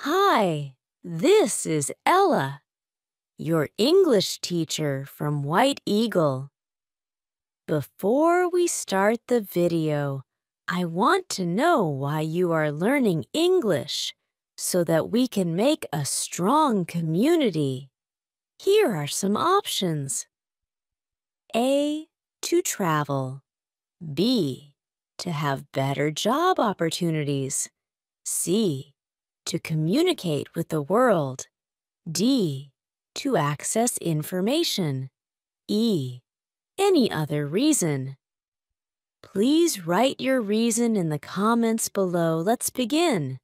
Hi, this is Ella, your English teacher from White Eagle. Before we start the video, I want to know why you are learning English so that we can make a strong community. Here are some options. A. To travel. B. To have better job opportunities. C. To communicate with the world. D. To access information. E. Any other reason. Please write your reason in the comments below. Let's begin.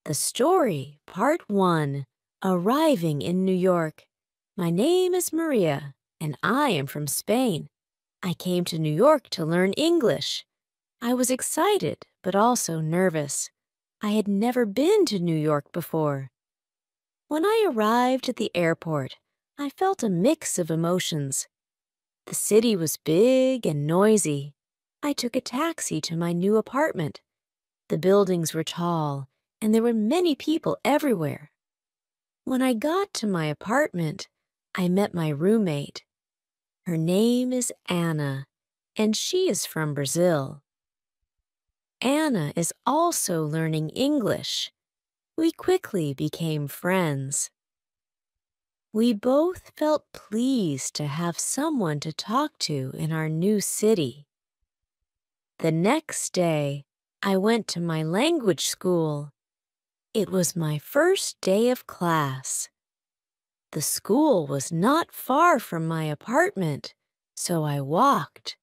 The story, Part 1, Arriving in New York. My name is Maria, and I am from Spain. I came to New York to learn English. I was excited, but also nervous. I had never been to New York before. When I arrived at the airport, I felt a mix of emotions. The city was big and noisy. I took a taxi to my new apartment. The buildings were tall, and there were many people everywhere. When I got to my apartment, I met my roommate. Her name is Anna, and she is from Brazil. Anna is also learning English. We quickly became friends. We both felt pleased to have someone to talk to in our new city. The next day, I went to my language school. It was my first day of class. The school was not far from my apartment, so I walked.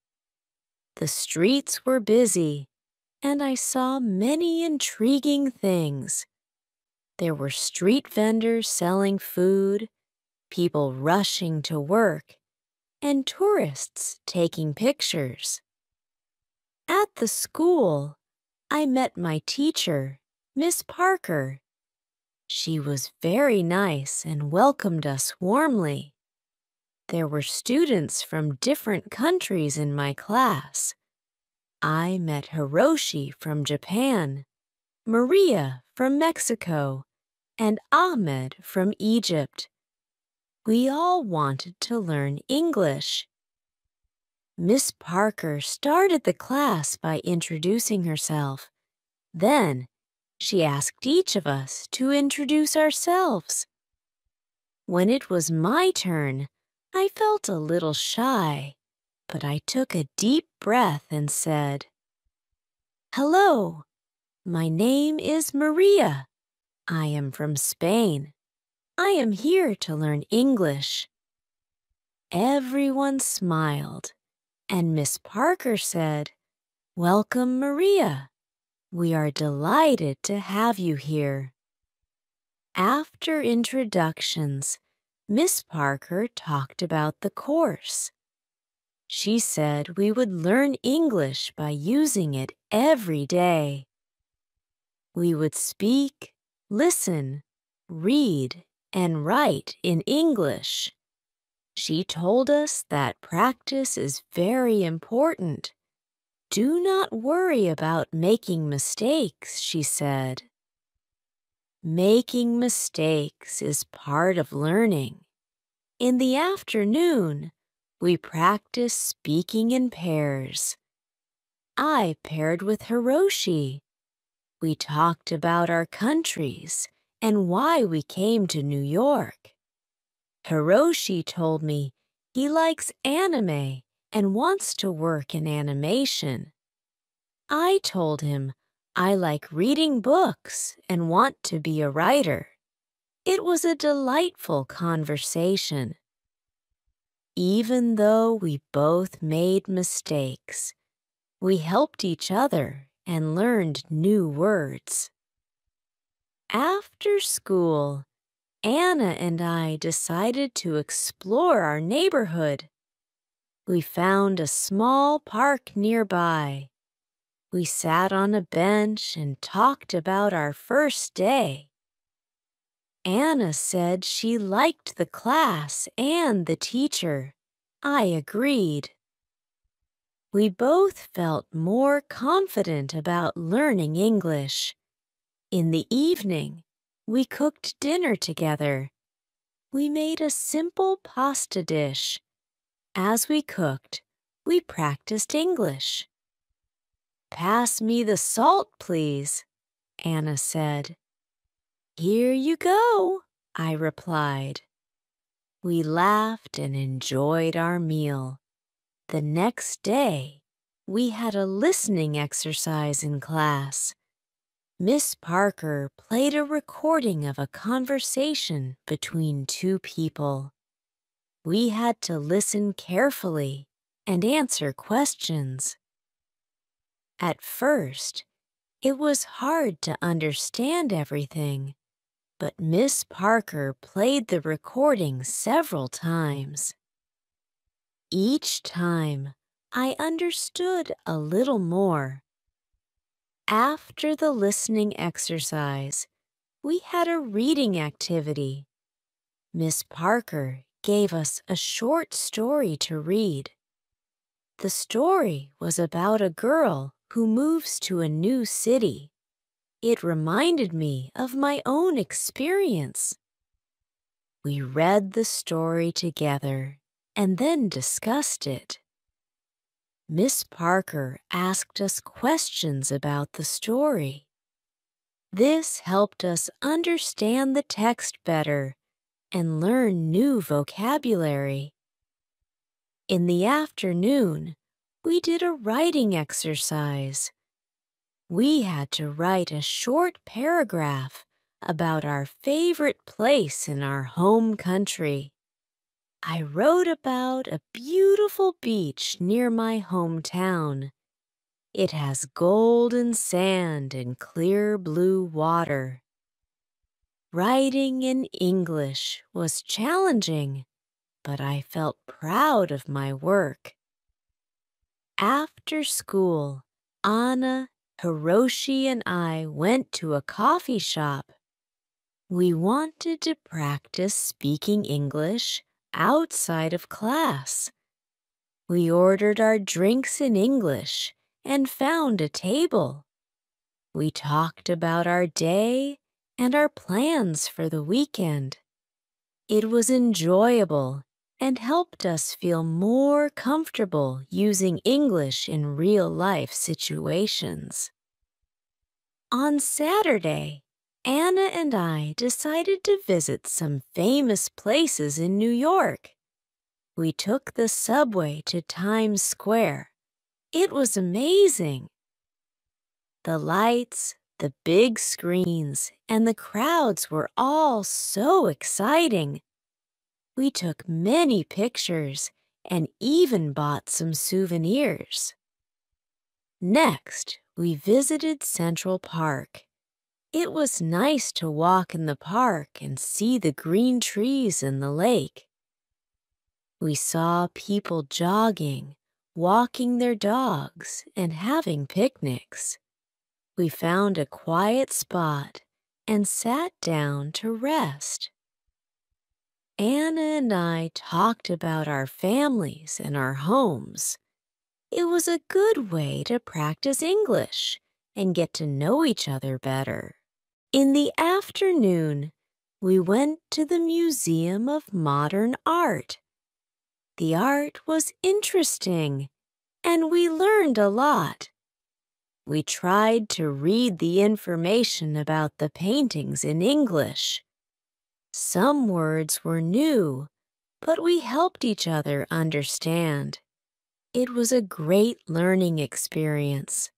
The streets were busy, and I saw many intriguing things. There were street vendors selling food, people rushing to work, and tourists taking pictures. At the school, I met my teacher, Miss Parker. She was very nice and welcomed us warmly. There were students from different countries in my class. I met Hiroshi from Japan, Maria from Mexico, and Ahmed from Egypt. We all wanted to learn English. Miss Parker started the class by introducing herself. Then, she asked each of us to introduce ourselves. When it was my turn, I felt a little shy, but I took a deep breath and said, "Hello, my name is Maria. I am from Spain. I am here to learn English." Everyone smiled, and Miss Parker said, "Welcome, Maria. We are delighted to have you here." After introductions, Miss Parker talked about the course. She said we would learn English by using it every day. We would speak, listen, read, and write in English. She told us that practice is very important. Do not worry about making mistakes, she said. Making mistakes is part of learning. In the afternoon, we practiced speaking in pairs. I paired with Hiroshi. We talked about our countries and why we came to New York. Hiroshi told me he likes anime and wants to work in animation. I told him I like reading books and want to be a writer. It was a delightful conversation. Even though we both made mistakes, we helped each other and learned new words. After school, Anna and I decided to explore our neighborhood. We found a small park nearby. We sat on a bench and talked about our first day. Anna said she liked the class and the teacher. I agreed. We both felt more confident about learning English. In the evening, We cooked dinner together. We made a simple pasta dish. As we cooked, we practiced English. "Pass me the salt, please," Anna said. "Here you go," I replied. We laughed and enjoyed our meal. The next day, we had a listening exercise in class. Miss Parker played a recording of a conversation between two people. We had to listen carefully and answer questions. At first, it was hard to understand everything, but Miss Parker played the recording several times. Each time, I understood a little more. After the listening exercise, we had a reading activity. Miss Parker gave us a short story to read. The story was about a girl who moves to a new city. It reminded me of my own experience. We read the story together and then discussed it. Miss Parker asked us questions about the story. This helped us understand the text better and learn new vocabulary. In the afternoon, we did a writing exercise. We had to write a short paragraph about our favorite place in our home country. I wrote about a beautiful beach near my hometown. It has golden sand and clear blue water. Writing in English was challenging, but I felt proud of my work. After school, Anna, Hiroshi, and I went to a coffee shop. We wanted to practice speaking English outside of class. We ordered our drinks in English and found a table. We talked about our day and our plans for the weekend. It was enjoyable and helped us feel more comfortable using English in real-life situations. On Saturday, Anna and I decided to visit some famous places in New York. We took the subway to Times Square. It was amazing. The lights, the big screens, and the crowds were all so exciting. We took many pictures and even bought some souvenirs. Next, we visited Central Park. It was nice to walk in the park and see the green trees and the lake. We saw people jogging, walking their dogs, and having picnics. We found a quiet spot and sat down to rest. Anna and I talked about our families and our homes. It was a good way to practice English and get to know each other better. In the afternoon, we went to the Museum of Modern Art. The art was interesting, and we learned a lot. We tried to read the information about the paintings in English. Some words were new, but we helped each other understand. It was a great learning experience.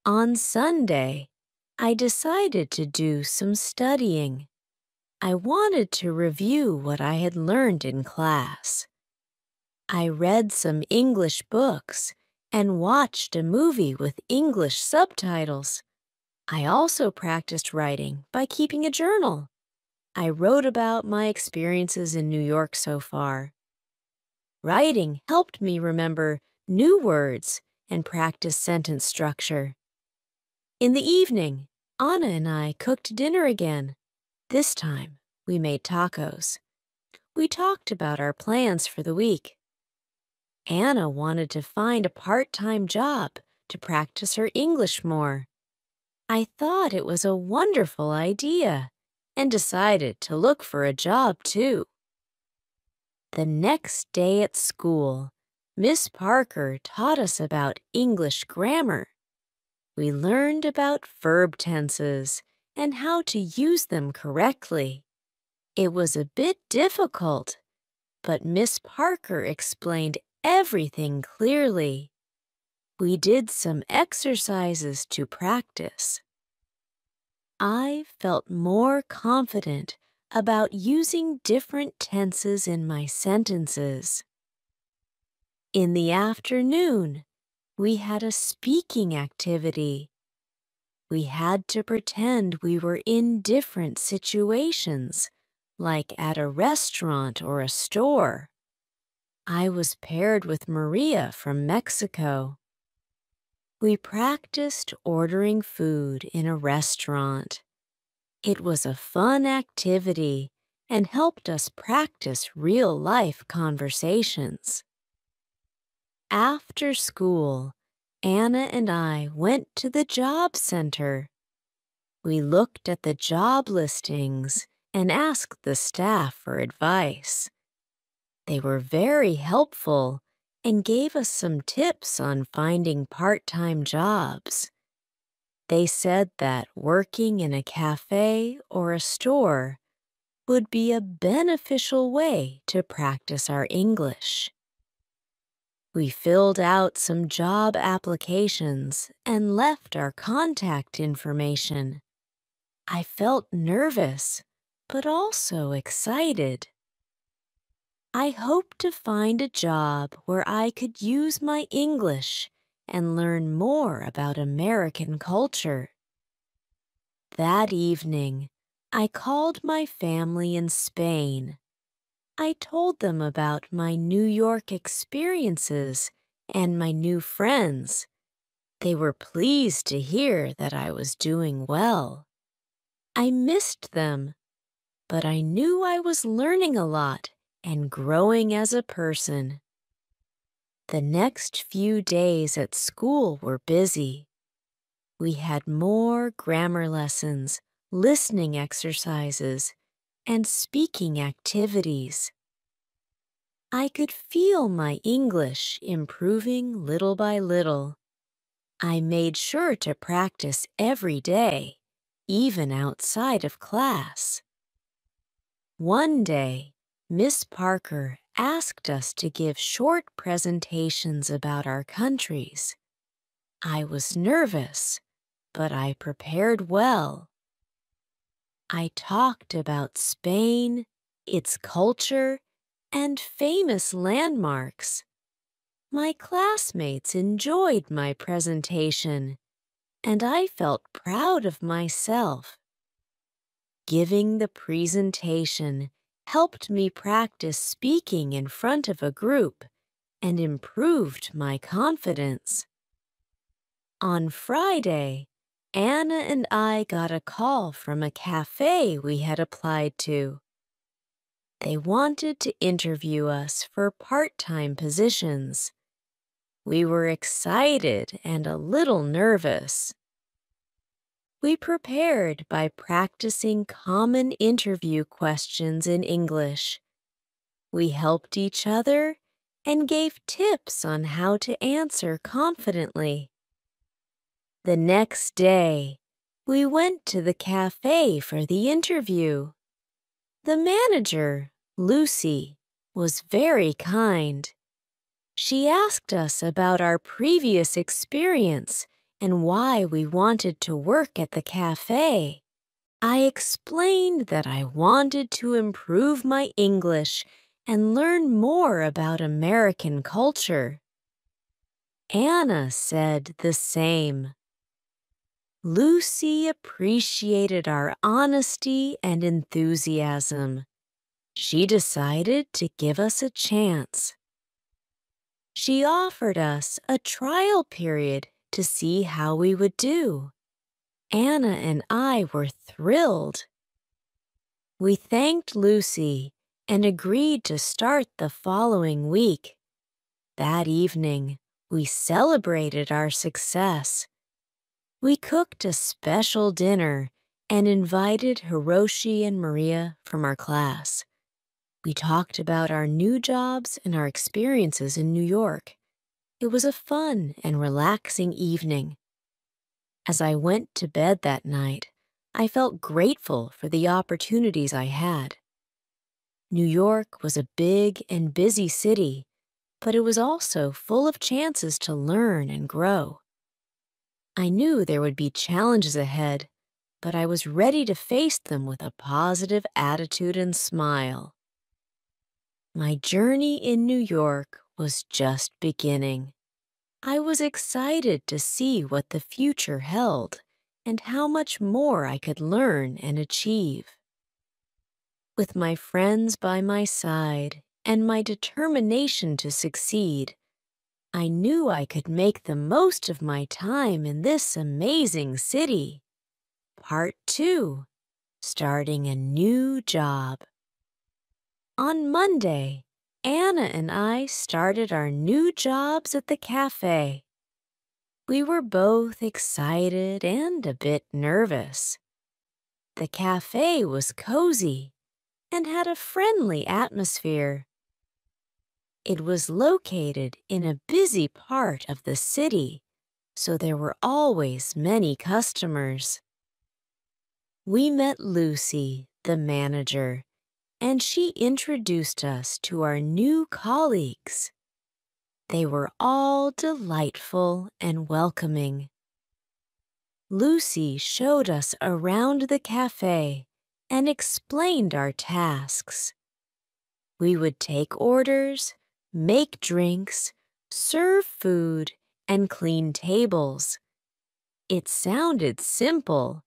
On Sunday, I decided to do some studying. I wanted to review what I had learned in class. I read some English books and watched a movie with English subtitles. I also practiced writing by keeping a journal. I wrote about my experiences in New York so far. Writing helped me remember new words and practice sentence structure. In the evening, Anna and I cooked dinner again. This time, we made tacos. We talked about our plans for the week. Anna wanted to find a part-time job to practice her English more. I thought it was a wonderful idea and decided to look for a job too. The next day at school, Miss Parker taught us about English grammar. We learned about verb tenses and how to use them correctly. It was a bit difficult, but Miss Parker explained everything clearly. We did some exercises to practice. I felt more confident about using different tenses in my sentences. In the afternoon, we had a speaking activity. We had to pretend we were in different situations, like at a restaurant or a store. I was paired with Maria from Mexico. We practiced ordering food in a restaurant. It was a fun activity and helped us practice real-life conversations. After school, Anna and I went to the job center. We looked at the job listings and asked the staff for advice. They were very helpful and gave us some tips on finding part-time jobs. They said that working in a café or a store would be a beneficial way to practice our English. We filled out some job applications and left our contact information. I felt nervous, but also excited. I hoped to find a job where I could use my English and learn more about American culture. That evening, I called my family in Spain. I told them about my New York experiences and my new friends. They were pleased to hear that I was doing well. I missed them, but I knew I was learning a lot and growing as a person. The next few days at school were busy. We had more grammar lessons, listening exercises, and speaking activities. I could feel my English improving little by little. I made sure to practice every day, even outside of class. One day, Miss Parker asked us to give short presentations about our countries. I was nervous, but I prepared well. I talked about Spain, its culture, and famous landmarks. My classmates enjoyed my presentation, and I felt proud of myself. Giving the presentation helped me practice speaking in front of a group and improved my confidence. On Friday, Anna and I got a call from a café we had applied to. They wanted to interview us for part-time positions. We were excited and a little nervous. We prepared by practicing common interview questions in English. We helped each other and gave tips on how to answer confidently. The next day, we went to the cafe for the interview. The manager, Lucy, was very kind. She asked us about our previous experience and why we wanted to work at the cafe. I explained that I wanted to improve my English and learn more about American culture. Anna said the same. Lucy appreciated our honesty and enthusiasm. She decided to give us a chance. She offered us a trial period to see how we would do. Anna and I were thrilled. We thanked Lucy and agreed to start the following week. That evening, we celebrated our success. We cooked a special dinner and invited Hiroshi and Maria from our class. We talked about our new jobs and our experiences in New York. It was a fun and relaxing evening. As I went to bed that night, I felt grateful for the opportunities I had. New York was a big and busy city, but it was also full of chances to learn and grow. I knew there would be challenges ahead, but I was ready to face them with a positive attitude and smile. My journey in New York was just beginning. I was excited to see what the future held and how much more I could learn and achieve. With my friends by my side and my determination to succeed, I knew I could make the most of my time in this amazing city. Part 2. Starting a new job. On Monday, Anna and I started our new jobs at the café. We were both excited and a bit nervous. The café was cozy and had a friendly atmosphere. It was located in a busy part of the city, so there were always many customers. We met Lucy, the manager, and she introduced us to our new colleagues. They were all delightful and welcoming. Lucy showed us around the cafe and explained our tasks. We would take orders, make drinks, serve food, and clean tables. It sounded simple,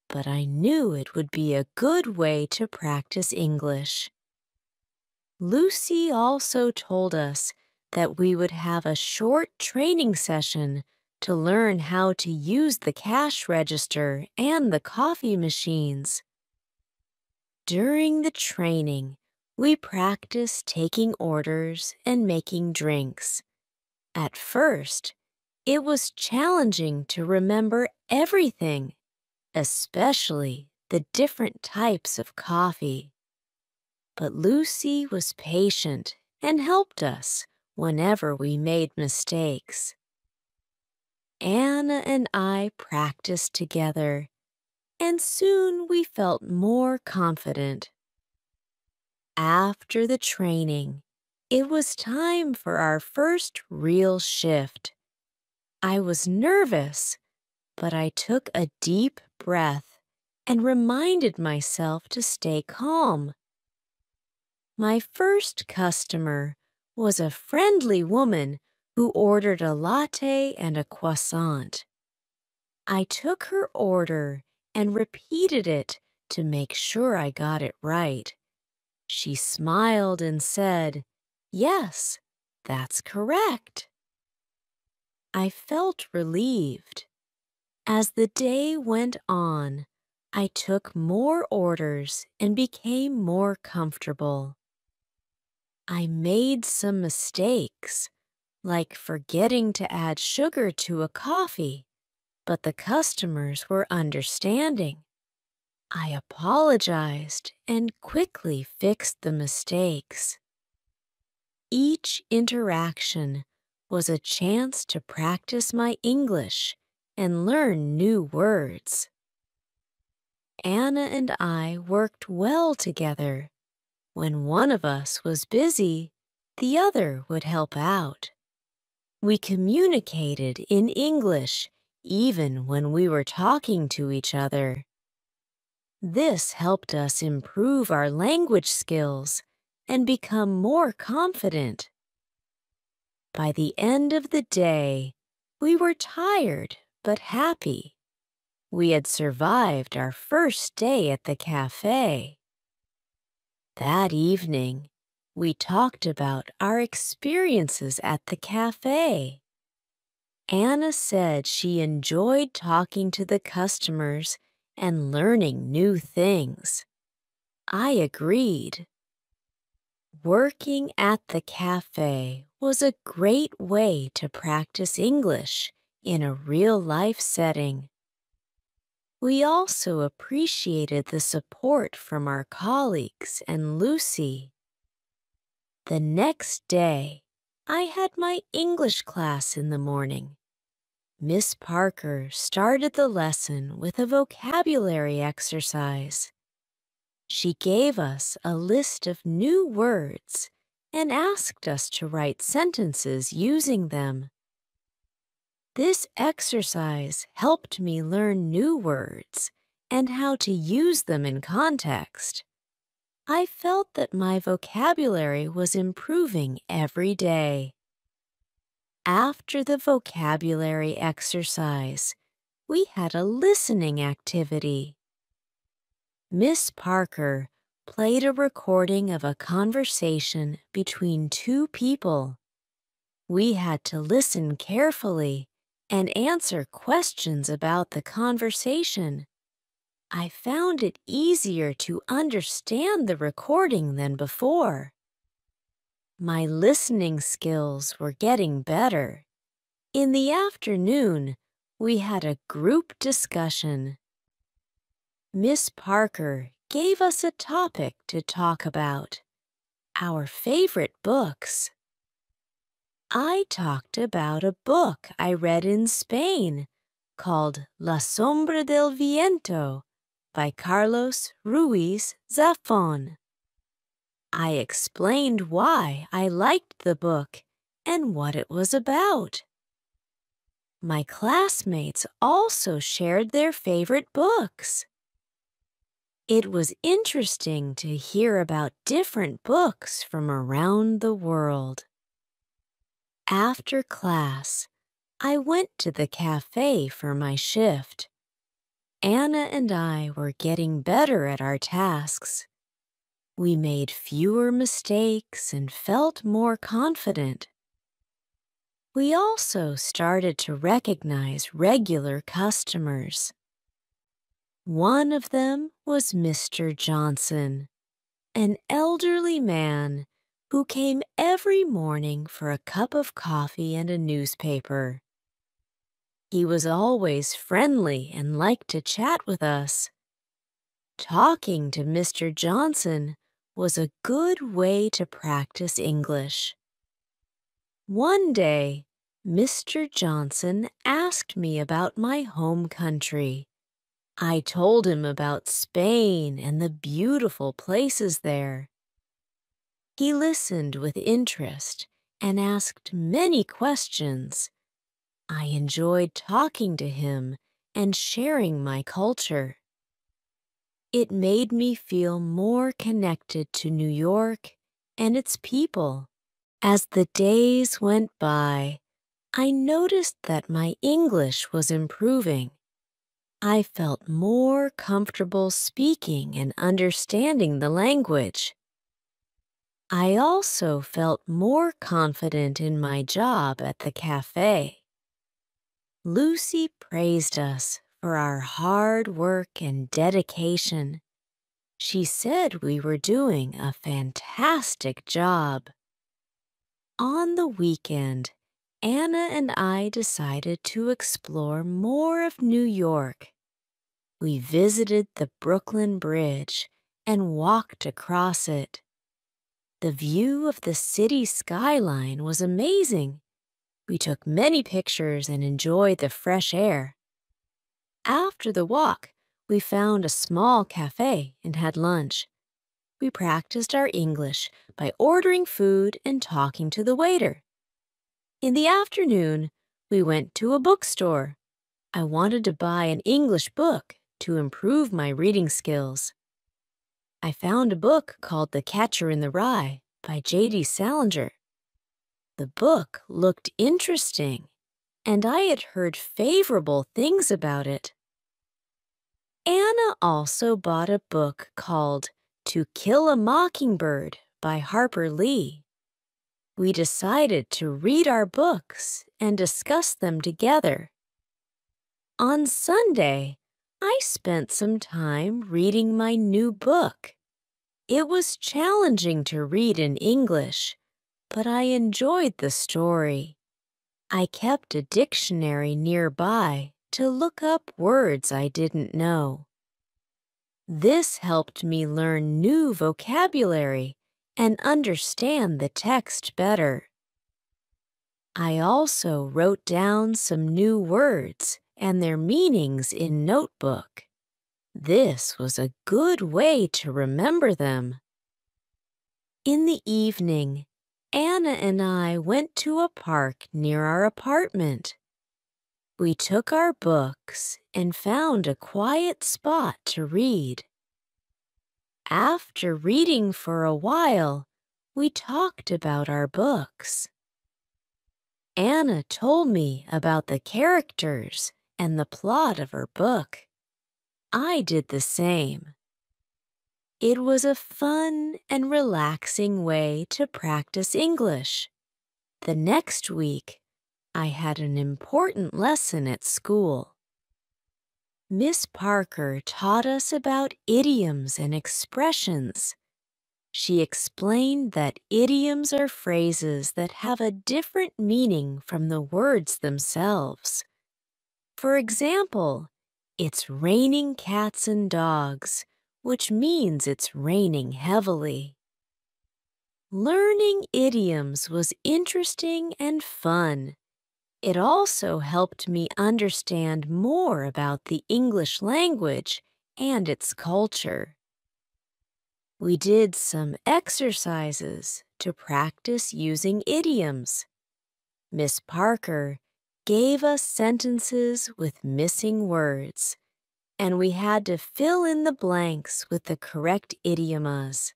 but I knew it would be a good way to practice English. Lucy also told us that we would have a short training session to learn how to use the cash register and the coffee machines. During the training, we practiced taking orders and making drinks. At first, it was challenging to remember everything, especially the different types of coffee. But Lucy was patient and helped us whenever we made mistakes. Anna and I practiced together, and soon we felt more confident. After the training, it was time for our first real shift. I was nervous, but I took a deep breath and reminded myself to stay calm. My first customer was a friendly woman who ordered a latte and a croissant. I took her order and repeated it to make sure I got it right. She smiled and said, "Yes, that's correct." I felt relieved. As the day went on, I took more orders and became more comfortable. I made some mistakes, like forgetting to add sugar to a coffee, but the customers were understanding. I apologized and quickly fixed the mistakes. Each interaction was a chance to practice my English and learn new words. Anna and I worked well together. When one of us was busy, the other would help out. We communicated in English even when we were talking to each other. This helped us improve our language skills and become more confident. By the end of the day, we were tired but happy. We had survived our first day at the cafe. That evening, we talked about our experiences at the cafe. Anna said she enjoyed talking to the customers and learning new things. I agreed. Working at the cafe was a great way to practice English in a real-life setting. We also appreciated the support from our colleagues and Lucy. The next day, I had my English class in the morning. Miss Parker started the lesson with a vocabulary exercise. She gave us a list of new words and asked us to write sentences using them. This exercise helped me learn new words and how to use them in context. I felt that my vocabulary was improving every day. After the vocabulary exercise, we had a listening activity. Miss Parker played a recording of a conversation between two people. We had to listen carefully and answer questions about the conversation. I found it easier to understand the recording than before. My listening skills were getting better. In the afternoon, we had a group discussion. Miss Parker gave us a topic to talk about: our favorite books. I talked about a book I read in Spain called La Sombra del Viento by Carlos Ruiz Zafón. I explained why I liked the book and what it was about. My classmates also shared their favorite books. It was interesting to hear about different books from around the world. After class, I went to the café for my shift. Anna and I were getting better at our tasks. We made fewer mistakes and felt more confident. We also started to recognize regular customers. One of them was Mr. Johnson, an elderly man who came every morning for a cup of coffee and a newspaper. He was always friendly and liked to chat with us. Talking to Mr. Johnson was a good way to practice English. One day, Mr. Johnson asked me about my home country. I told him about Spain and the beautiful places there. He listened with interest and asked many questions. I enjoyed talking to him and sharing my culture. It made me feel more connected to New York and its people. As the days went by, I noticed that my English was improving. I felt more comfortable speaking and understanding the language. I also felt more confident in my job at the café. Lucy praised us for our hard work and dedication. She said we were doing a fantastic job. On the weekend, Anna and I decided to explore more of New York. We visited the Brooklyn Bridge and walked across it. The view of the city skyline was amazing. We took many pictures and enjoyed the fresh air. After the walk, we found a small cafe and had lunch. We practiced our English by ordering food and talking to the waiter. In the afternoon, we went to a bookstore. I wanted to buy an English book to improve my reading skills. I found a book called The Catcher in the Rye by J.D. Salinger. The book looked interesting, and I had heard favorable things about it. Anna also bought a book called To Kill a Mockingbird by Harper Lee. We decided to read our books and discuss them together. On Sunday, I spent some time reading my new book. It was challenging to read in English, but I enjoyed the story. I kept a dictionary nearby to look up words I didn't know. This helped me learn new vocabulary and understand the text better. I also wrote down some new words and their meanings in notebook. This was a good way to remember them. In the evening, Anna and I went to a park near our apartment. We took our books and found a quiet spot to read. After reading for a while, we talked about our books. Anna told me about the characters and the plot of her book. I did the same. It was a fun and relaxing way to practice English. The next week, I had an important lesson at school. Miss Parker taught us about idioms and expressions. She explained that idioms are phrases that have a different meaning from the words themselves. For example, it's raining cats and dogs, which means it's raining heavily. Learning idioms was interesting and fun. It also helped me understand more about the English language and its culture. We did some exercises to practice using idioms. Miss Parker gave us sentences with missing words, and we had to fill in the blanks with the correct idiomas.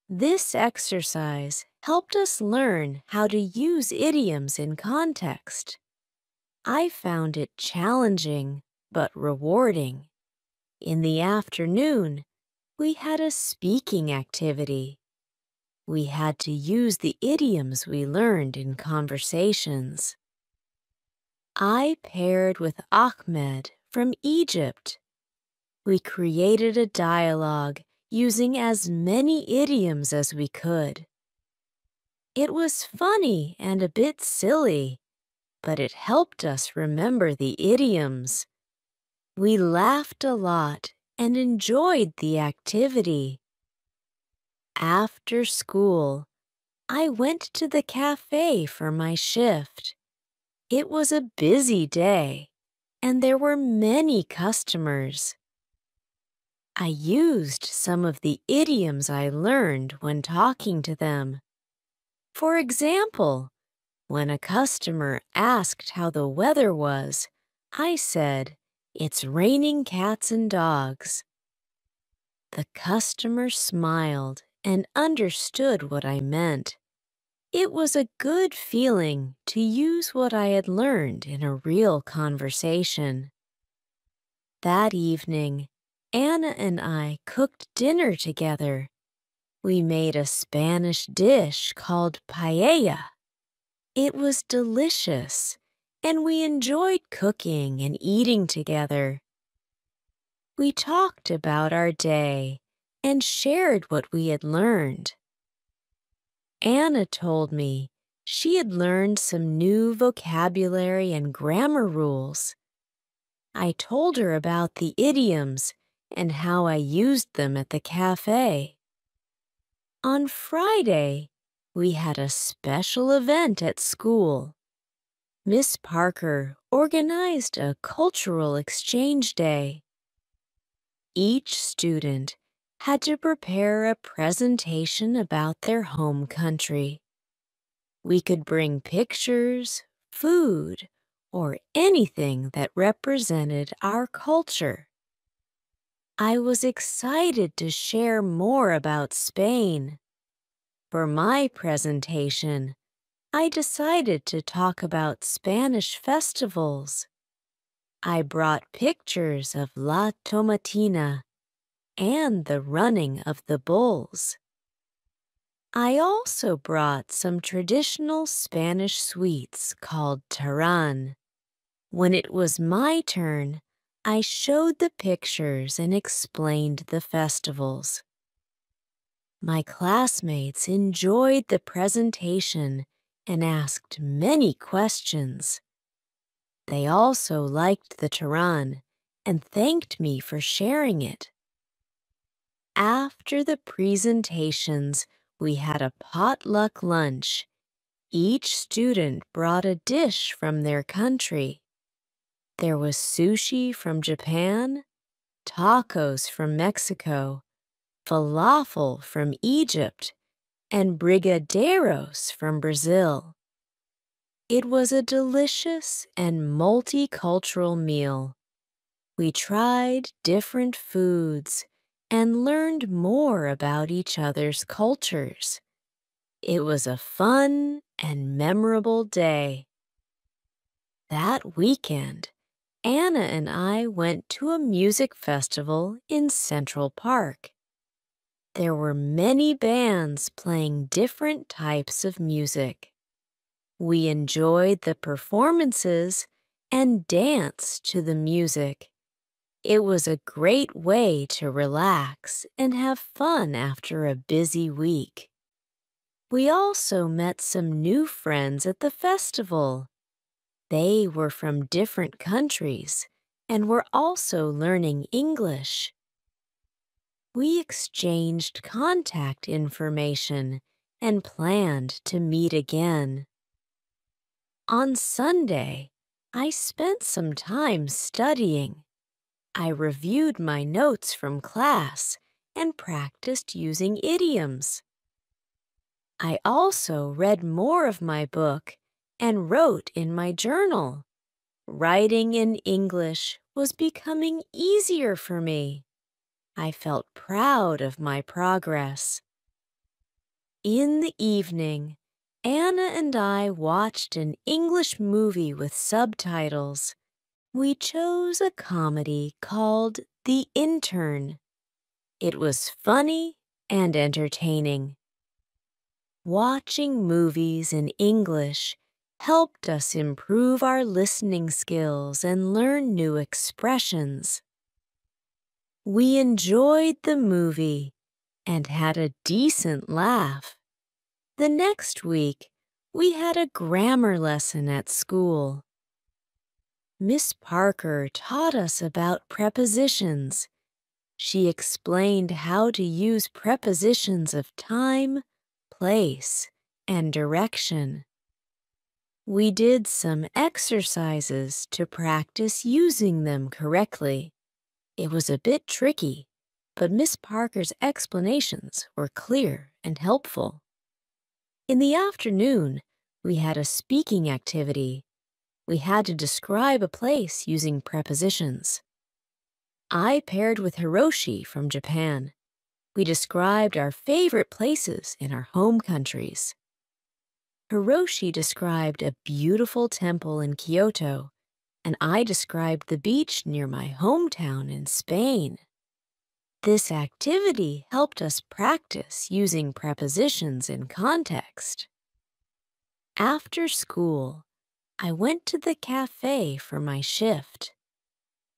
This exercise helped us learn how to use idioms in context. I found it challenging but rewarding. In the afternoon, we had a speaking activity. We had to use the idioms we learned in conversations. I paired with Ahmed from Egypt. We created a dialogue using as many idioms as we could. It was funny and a bit silly, but it helped us remember the idioms. We laughed a lot and enjoyed the activity. After school, I went to the café for my shift. It was a busy day, and there were many customers. I used some of the idioms I learned when talking to them. For example, when a customer asked how the weather was, I said, "It's raining cats and dogs." The customer smiled and understood what I meant. It was a good feeling to use what I had learned in a real conversation. That evening, Anna and I cooked dinner together. We made a Spanish dish called paella. It was delicious, and we enjoyed cooking and eating together. We talked about our day and shared what we had learned. Anna told me she had learned some new vocabulary and grammar rules. I told her about the idioms and how I used them at the cafe. On Friday, we had a special event at school. Miss Parker organized a cultural exchange day. Each student had to prepare a presentation about their home country. We could bring pictures, food, or anything that represented our culture. I was excited to share more about Spain. For my presentation, I decided to talk about Spanish festivals. I brought pictures of La Tomatina and the running of the bulls. I also brought some traditional Spanish sweets called taran. When it was my turn, I showed the pictures and explained the festivals. My classmates enjoyed the presentation and asked many questions. they also liked the Turan and thanked me for sharing it. After the presentations, we had a potluck lunch. Each student brought a dish from their country. There was sushi from Japan, tacos from Mexico, falafel from Egypt, and brigadeiros from Brazil. It was a delicious and multicultural meal. We tried different foods and learned more about each other's cultures. It was a fun and memorable day. That weekend, Anna and I went to a music festival in Central Park. There were many bands playing different types of music. We enjoyed the performances and danced to the music. It was a great way to relax and have fun after a busy week. We also met some new friends at the festival. They were from different countries and were also learning English. We exchanged contact information and planned to meet again. On Sunday, I spent some time studying. I reviewed my notes from class and practiced using idioms. I also read more of my book and wrote in my journal. Writing in English was becoming easier for me. I felt proud of my progress. In the evening, Anna and I watched an English movie with subtitles. We chose a comedy called The Intern. It was funny and entertaining. Watching movies in English helped us improve our listening skills and learn new expressions. We enjoyed the movie and had a decent laugh. The next week, we had a grammar lesson at school. Miss Parker taught us about prepositions. She explained how to use prepositions of time, place, and direction. We did some exercises to practice using them correctly. It was a bit tricky, but Miss Parker's explanations were clear and helpful. In the afternoon, we had a speaking activity. We had to describe a place using prepositions. I paired with Hiroshi from Japan. We described our favorite places in our home countries. Hiroshi described a beautiful temple in Kyoto, and I described the beach near my hometown in Spain. This activity helped us practice using prepositions in context. After school, I went to the café for my shift.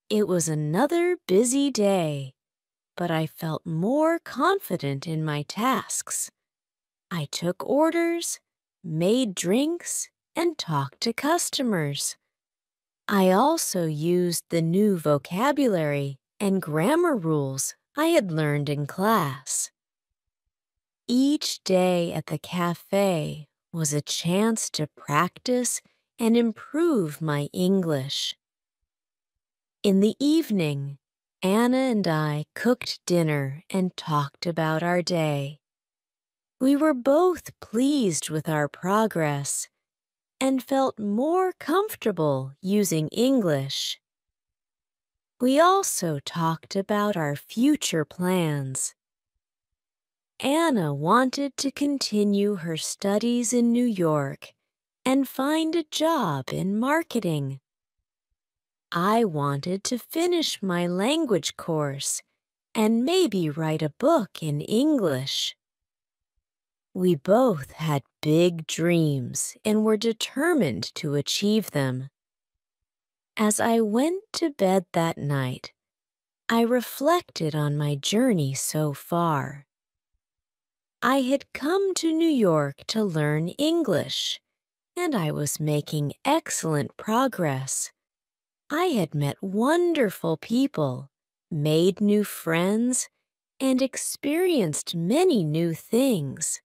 It was another busy day, but I felt more confident in my tasks. I took orders, made drinks, and talked to customers. I also used the new vocabulary and grammar rules I had learned in class. Each day at the cafe was a chance to practice and improve my English. In the evening, Anna and I cooked dinner and talked about our day. We were both pleased with our progress and felt more comfortable using English. We also talked about our future plans. Anna wanted to continue her studies in New York and find a job in marketing. I wanted to finish my language course and maybe write a book in English. We both had big dreams and were determined to achieve them. As I went to bed that night, I reflected on my journey so far. I had come to New York to learn English, and I was making excellent progress I had met wonderful people, made new friends, and experienced many new things.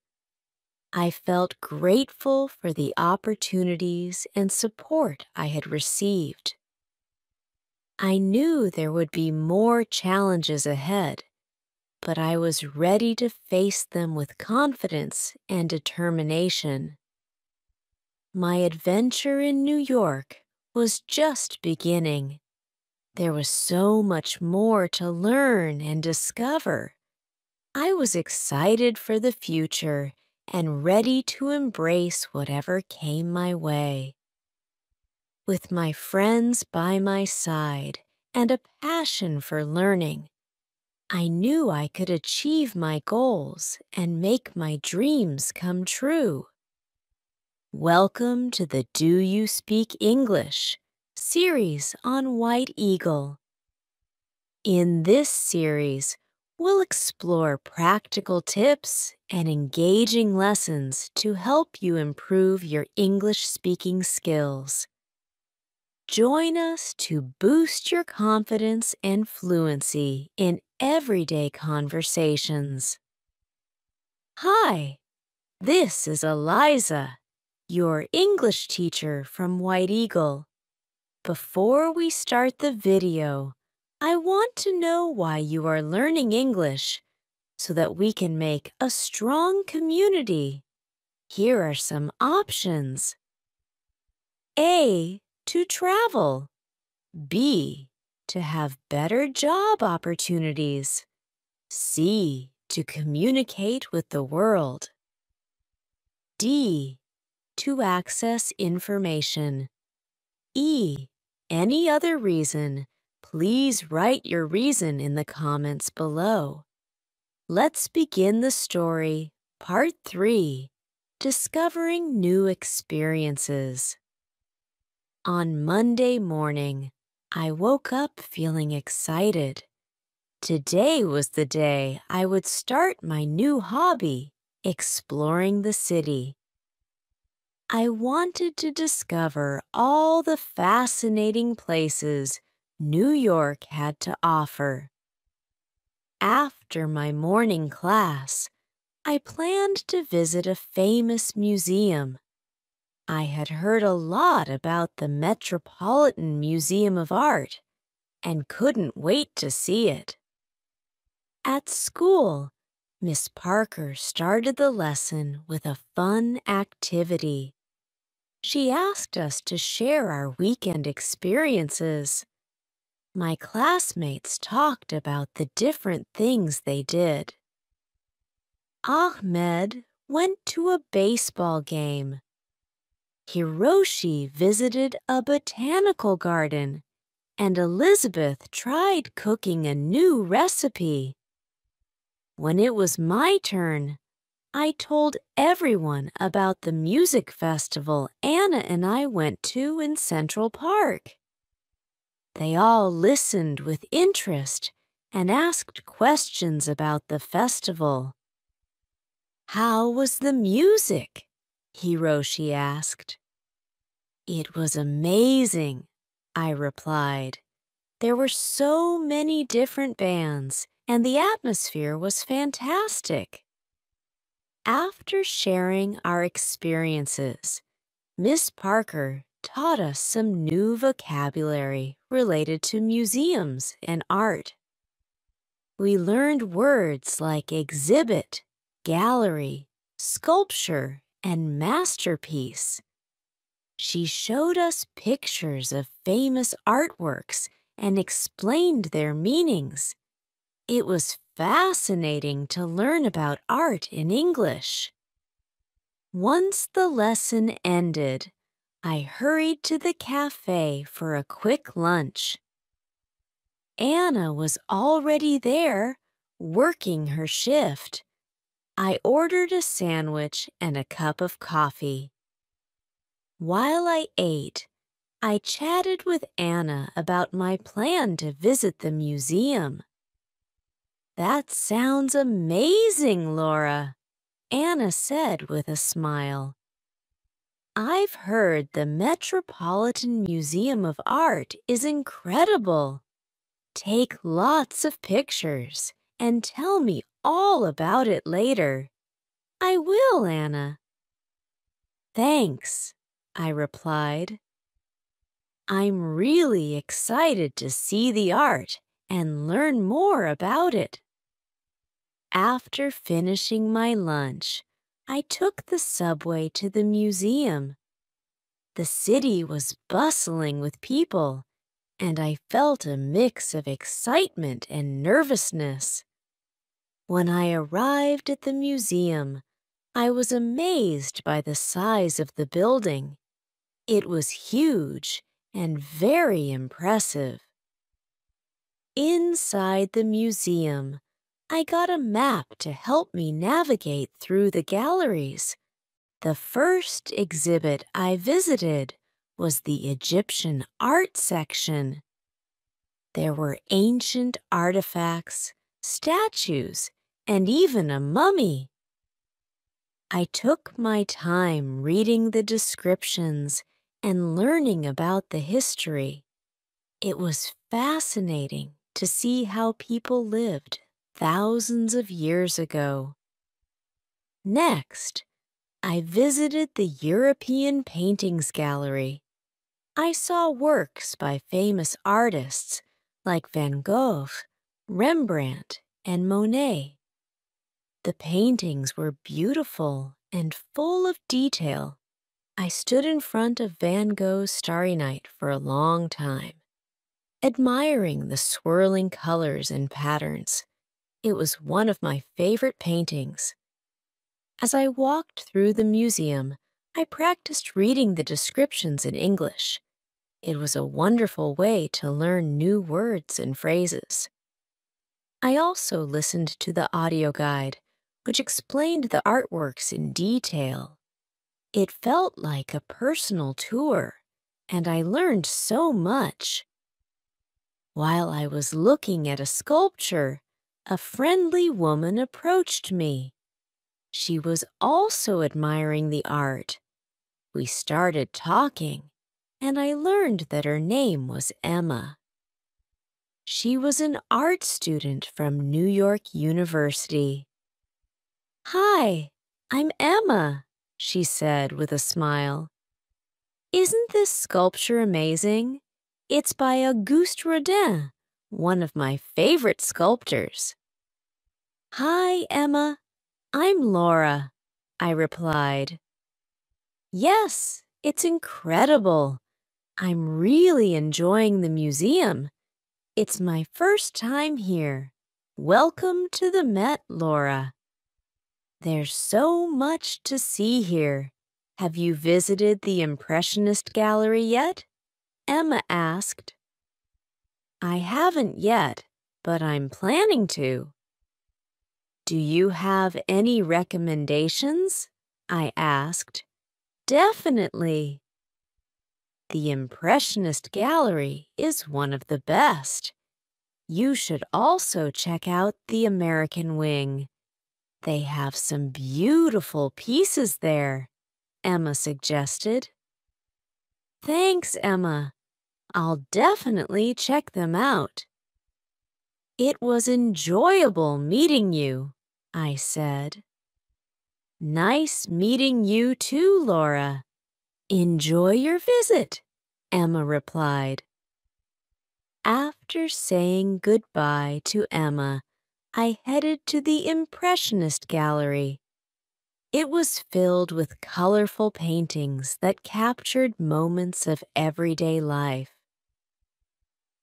I felt grateful for the opportunities and support I had received. I knew there would be more challenges ahead, but I was ready to face them with confidence and determination. My adventure in New York was just beginning. There was so much more to learn and discover. I was excited for the future and ready to embrace whatever came my way. With my friends by my side and a passion for learning, I knew I could achieve my goals and make my dreams come true. Welcome to the Do You Speak English series on White Eagle. In this series, we'll explore practical tips and engaging lessons to help you improve your English speaking skills. Join us to boost your confidence and fluency in everyday conversations. Hi, this is Eliza, your English teacher from White Eagle. Before we start the video, I want to know why you are learning English so that we can make a strong community. Here are some options. A. To travel. B. To have better job opportunities. C. To communicate with the world. D. To access information. E. Any other reason, please write your reason in the comments below. Let's begin the story, Part 3, Discovering New Experiences. On Monday morning, I woke up feeling excited. Today was the day I would start my new hobby, exploring the city. I wanted to discover all the fascinating places New York had to offer. After my morning class, I planned to visit a famous museum. I had heard a lot about the Metropolitan Museum of Art and couldn't wait to see it. At school, Miss Parker started the lesson with a fun activity. She asked us to share our weekend experiences. My classmates talked about the different things they did. Ahmed went to a baseball game. Hiroshi visited a botanical garden, and Elizabeth tried cooking a new recipe. When it was my turn, I told everyone about the music festival Anna and I went to in Central Park. They all listened with interest and asked questions about the festival. "How was the music?" Hiroshi asked. "It was amazing," I replied. There were so many different bands, and the atmosphere was fantastic. After sharing our experiences, Miss Parker taught us some new vocabulary related to museums and art. We learned words like exhibit, gallery, sculpture, and masterpiece. She showed us pictures of famous artworks and explained their meanings. It was fascinating to learn about art in English. Once the lesson ended, I hurried to the café for a quick lunch. Anna was already there, working her shift. I ordered a sandwich and a cup of coffee. While I ate, I chatted with Anna about my plan to visit the museum. "That sounds amazing, Laura," Anna said with a smile. I've heard the Metropolitan Museum of Art is incredible. Take lots of pictures and tell me all about it later. I will, Anna. Thanks, I replied. I'm really excited to see the art and learn more about it. After finishing my lunch, I took the subway to the museum. The city was bustling with people, and I felt a mix of excitement and nervousness. When I arrived at the museum, I was amazed by the size of the building. It was huge and very impressive. Inside the museum, I got a map to help me navigate through the galleries. The first exhibit I visited was the Egyptian art section. There were ancient artifacts, statues, and even a mummy. I took my time reading the descriptions and learning about the history. It was fascinating to see how people lived thousands of years ago. Next, I visited the European Paintings Gallery. I saw works by famous artists like Van Gogh, Rembrandt, and Monet. The paintings were beautiful and full of detail. I stood in front of Van Gogh's Starry Night for a long time, admiring the swirling colors and patterns. It was one of my favorite paintings. As I walked through the museum, I practiced reading the descriptions in English. It was a wonderful way to learn new words and phrases. I also listened to the audio guide, which explained the artworks in detail. It felt like a personal tour, and I learned so much. While I was looking at a sculpture, a friendly woman approached me. She was also admiring the art. We started talking, and I learned that her name was Emma. She was an art student from New York University. "Hi, I'm Emma," she said with a smile. "Isn't this sculpture amazing? It's by Auguste Rodin, one of my favorite sculptors." "Hi, Emma. I'm Laura," I replied. "Yes, it's incredible. I'm really enjoying the museum. It's my first time here. Welcome to the Met, Laura. There's so much to see here. Have you visited the Impressionist Gallery yet?" Emma asked. "I haven't yet, but I'm planning to." "Do you have any recommendations?" I asked. "Definitely. The Impressionist Gallery is one of the best. You should also check out the American Wing. They have some beautiful pieces there," Emma suggested. "Thanks, Emma. I'll definitely check them out." "It was enjoyable meeting you," I said. "Nice meeting you too, Laura. Enjoy your visit," Emma replied. After saying goodbye to Emma, I headed to the Impressionist Gallery. It was filled with colorful paintings that captured moments of everyday life.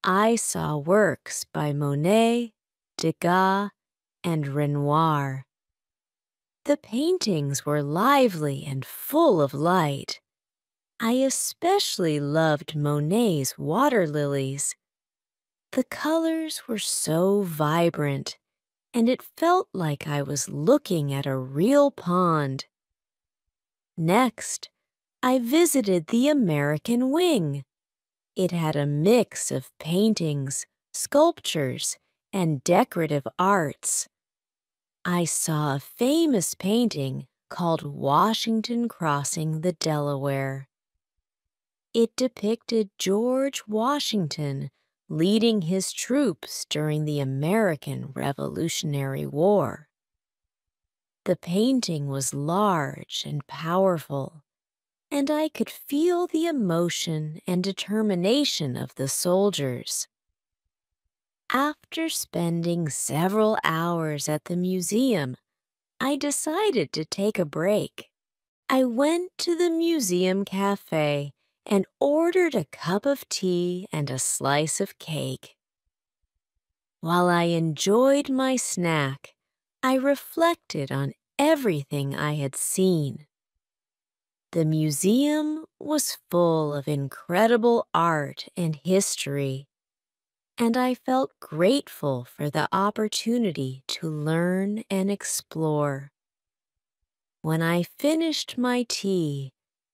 I saw works by Monet, Degas, and Renoir. The paintings were lively and full of light. I especially loved Monet's water lilies. The colors were so vibrant, and it felt like I was looking at a real pond. Next, I visited the American Wing. It had a mix of paintings, sculptures, and decorative arts. I saw a famous painting called Washington Crossing the Delaware. It depicted George Washington leading his troops during the American Revolutionary War. The painting was large and powerful, and I could feel the emotion and determination of the soldiers. After spending several hours at the museum, I decided to take a break. I went to the museum café and ordered a cup of tea and a slice of cake. While I enjoyed my snack, I reflected on everything I had seen. The museum was full of incredible art and history, and I felt grateful for the opportunity to learn and explore. When I finished my tea,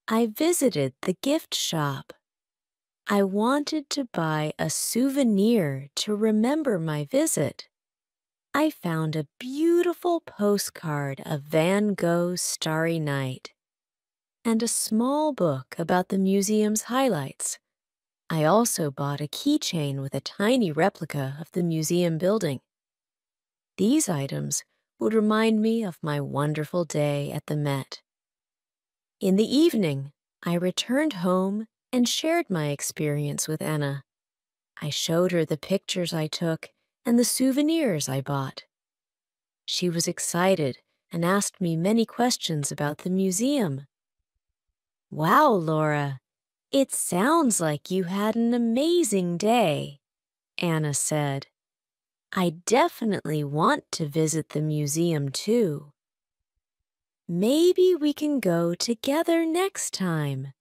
I visited the gift shop. I wanted to buy a souvenir to remember my visit. I found a beautiful postcard of Van Gogh's Starry Night and a small book about the museum's highlights. I also bought a keychain with a tiny replica of the museum building. These items would remind me of my wonderful day at the Met. In the evening, I returned home and shared my experience with Anna. I showed her the pictures I took and the souvenirs I bought. She was excited and asked me many questions about the museum. "Wow, Laura, it sounds like you had an amazing day," Anna said. "I definitely want to visit the museum too. Maybe we can go together next time.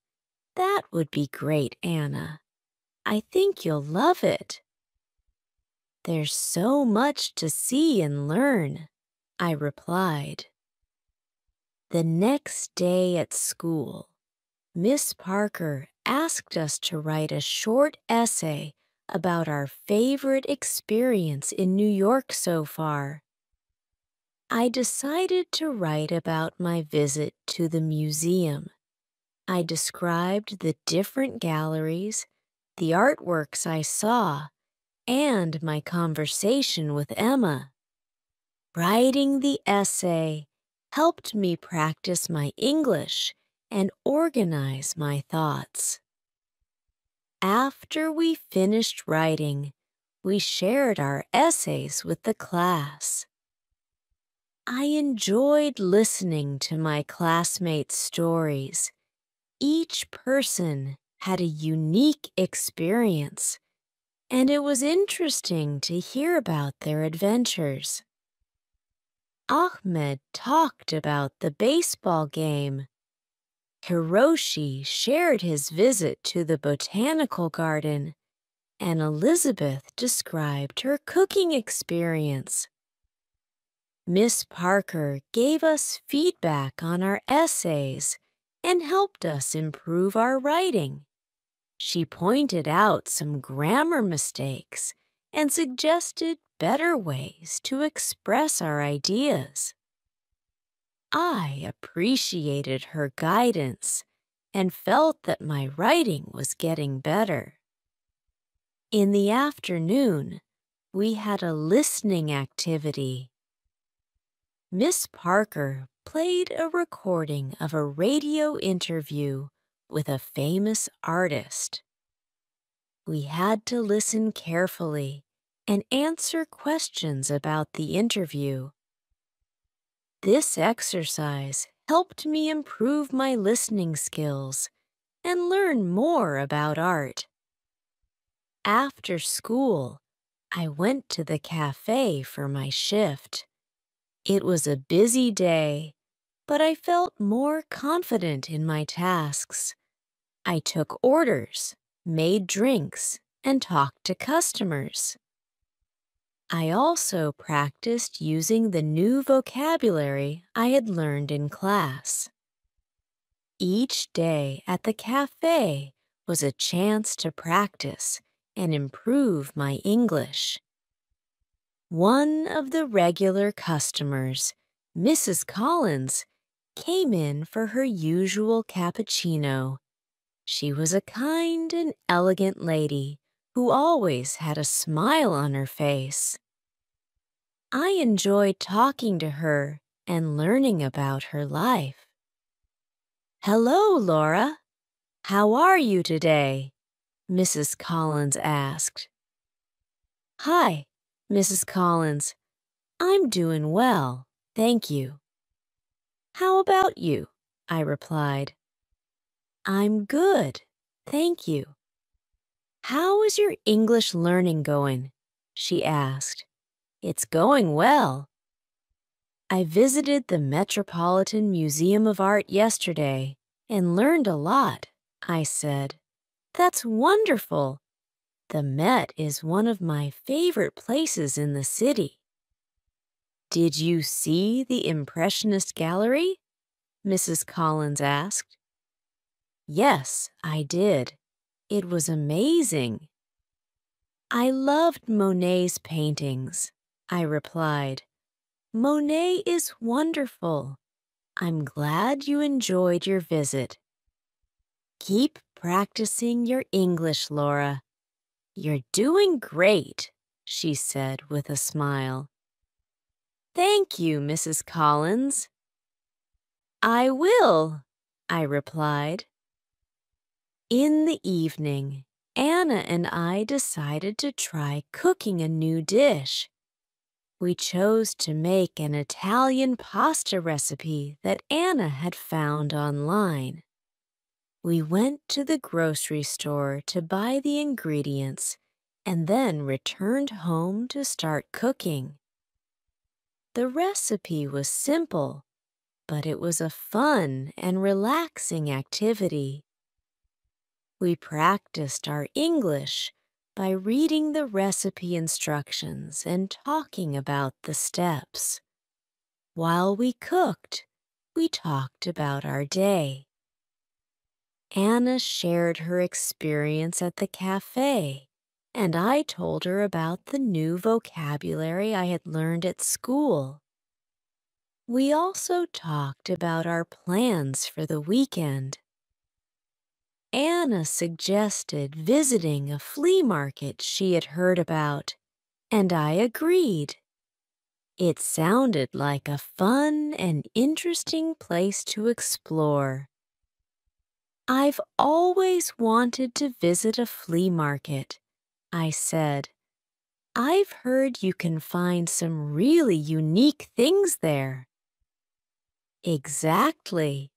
That would be great, Anna. I think you'll love it." "There's so much to see and learn," I replied. The next day at school, Miss Parker asked us to write a short essay about our favorite experience in New York so far. I decided to write about my visit to the museum. I described the different galleries, the artworks I saw, and my conversation with Emma. Writing the essay helped me practice my English and organize my thoughts. After we finished writing, we shared our essays with the class. I enjoyed listening to my classmates' stories. Each person had a unique experience, and it was interesting to hear about their adventures. Ahmed talked about the baseball game. Hiroshi shared his visit to the botanical garden, and Elizabeth described her cooking experience. Miss Parker gave us feedback on our essays and helped us improve our writing. She pointed out some grammar mistakes and suggested better ways to express our ideas. I appreciated her guidance and felt that my writing was getting better. In the afternoon, we had a listening activity. Miss Parker played a recording of a radio interview with a famous artist. We had to listen carefully and answer questions about the interview. This exercise helped me improve my listening skills and learn more about art. After school, I went to the café for my shift. It was a busy day, but I felt more confident in my tasks. I took orders, made drinks, and talked to customers. I also practiced using the new vocabulary I had learned in class. Each day at the cafe was a chance to practice and improve my English. One of the regular customers, Mrs. Collins, came in for her usual cappuccino. She was a kind and elegant lady who always had a smile on her face. I enjoyed talking to her and learning about her life. "Hello, Laura. How are you today?" Mrs. Collins asked. "Hi, Mrs. Collins. I'm doing well, thank you." "How about you?" I replied. "I'm good, thank you." "How is your English learning going?" she asked. "It's going well." "I visited the Metropolitan Museum of Art yesterday and learned a lot," I said. "That's wonderful. The Met is one of my favorite places in the city." "Did you see the Impressionist Gallery?" Mrs. Collins asked. "Yes, I did. It was amazing." "I loved Monet's paintings," I replied. "Monet is wonderful. I'm glad you enjoyed your visit." "Keep practicing your English, Laura. You're doing great," she said with a smile. "Thank you, Mrs. Collins." "I will," I replied. In the evening, Anna and I decided to try cooking a new dish. We chose to make an Italian pasta recipe that Anna had found online. We went to the grocery store to buy the ingredients and then returned home to start cooking. The recipe was simple, but it was a fun and relaxing activity. We practiced our English by reading the recipe instructions and talking about the steps. While we cooked, we talked about our day. Anna shared her experience at the café, and I told her about the new vocabulary I had learned at school. We also talked about our plans for the weekend. Anna suggested visiting a flea market she had heard about, and I agreed. It sounded like a fun and interesting place to explore. "I've always wanted to visit a flea market," I said. "I've heard you can find some really unique things there." "Exactly.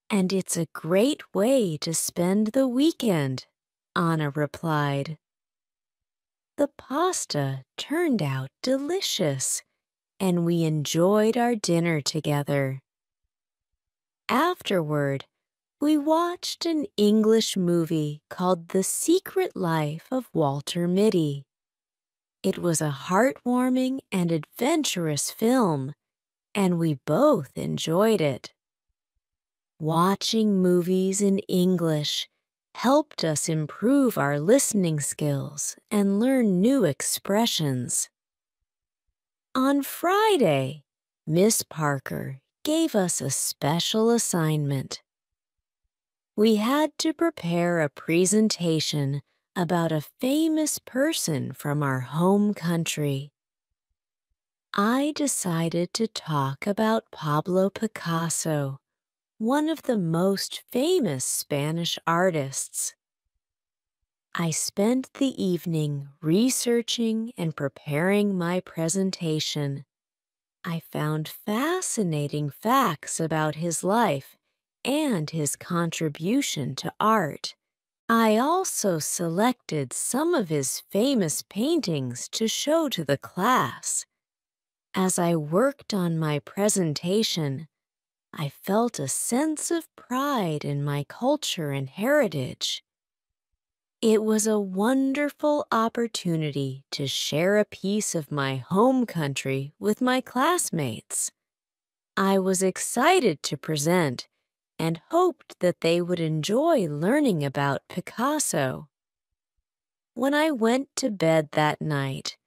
And it's a great way to spend the weekend," Anna replied. The pasta turned out delicious, and we enjoyed our dinner together. Afterward, we watched an English movie called The Secret Life of Walter Mitty. It was a heartwarming and adventurous film, and we both enjoyed it. Watching movies in English helped us improve our listening skills and learn new expressions. On Friday, Miss Parker gave us a special assignment. We had to prepare a presentation about a famous person from our home country. I decided to talk about Pablo Picasso, one of the most famous Spanish artists. I spent the evening researching and preparing my presentation. I found fascinating facts about his life and his contribution to art. I also selected some of his famous paintings to show to the class. As I worked on my presentation, I felt a sense of pride in my culture and heritage. It was a wonderful opportunity to share a piece of my home country with my classmates. I was excited to present and hoped that they would enjoy learning about Picasso. When I went to bed that night,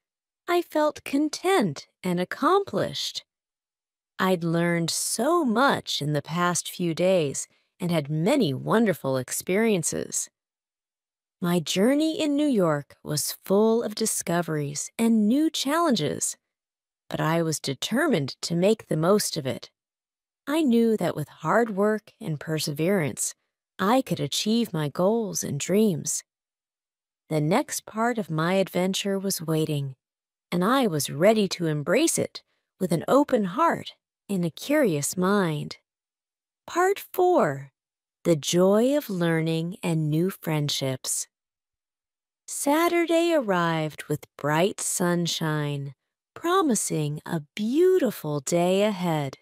I felt content and accomplished. I'd learned so much in the past few days and had many wonderful experiences. My journey in New York was full of discoveries and new challenges, but I was determined to make the most of it. I knew that with hard work and perseverance, I could achieve my goals and dreams. The next part of my adventure was waiting, and I was ready to embrace it with an open heart and a curious mind. Part 4. The Joy of Learning and New Friendships. Saturday arrived with bright sunshine, promising a beautiful day ahead.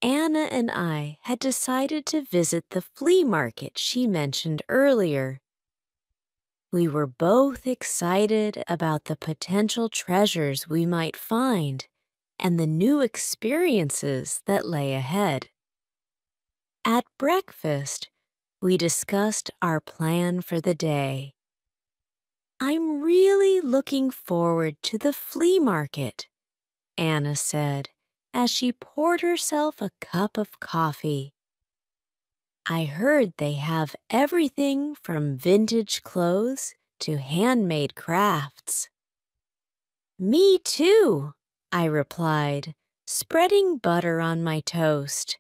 Anna and I had decided to visit the flea market she mentioned earlier. We were both excited about the potential treasures we might find and the new experiences that lay ahead. At breakfast, we discussed our plan for the day. "I'm really looking forward to the flea market," Anna said as she poured herself a cup of coffee. "I heard they have everything from vintage clothes to handmade crafts." "Me too," I replied, spreading butter on my toast.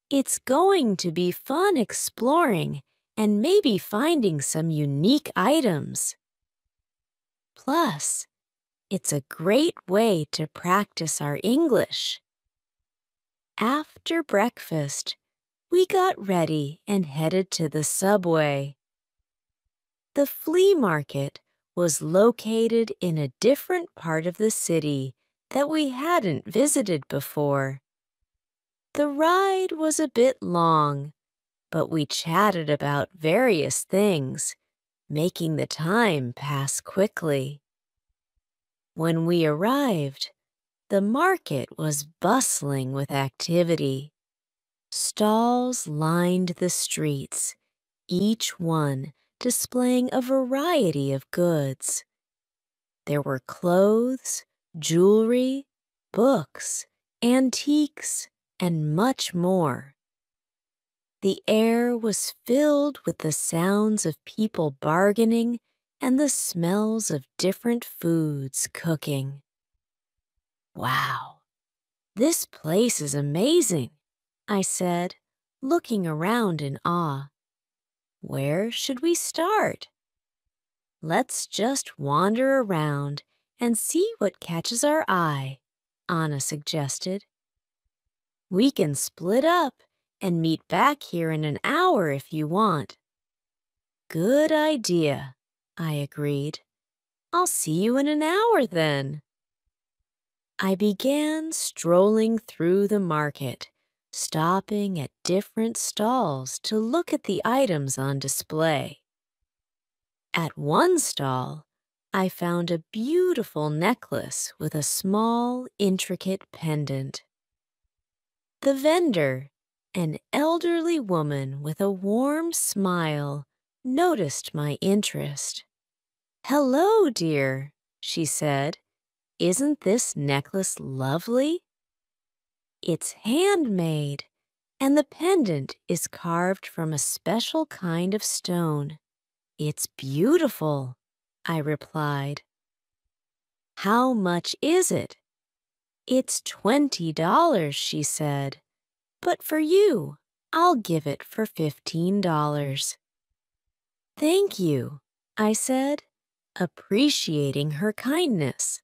"It's going to be fun exploring and maybe finding some unique items. Plus, it's a great way to practice our English." After breakfast, we got ready and headed to the subway. The flea market was located in a different part of the city that we hadn't visited before. The ride was a bit long, but we chatted about various things, making the time pass quickly. When we arrived, the market was bustling with activity. Stalls lined the streets, each one displaying a variety of goods. There were clothes, jewelry, books, antiques, and much more. The air was filled with the sounds of people bargaining and the smells of different foods cooking. "Wow, this place is amazing," I said, looking around in awe. "Where should we start?" "Let's just wander around and see what catches our eye," Anna suggested. "We can split up and meet back here in an hour if you want." "Good idea," I agreed. "I'll see you in an hour then." I began strolling through the market, stopping at different stalls to look at the items on display. At one stall, I found a beautiful necklace with a small, intricate pendant. The vendor, an elderly woman with a warm smile, noticed my interest. "Hello, dear," she said. "Isn't this necklace lovely?" "It's handmade, and the pendant is carved from a special kind of stone. It's beautiful," I replied. "How much is it?" "It's $20, she said. "But for you, I'll give it for $15. "Thank you," I said, appreciating her kindness.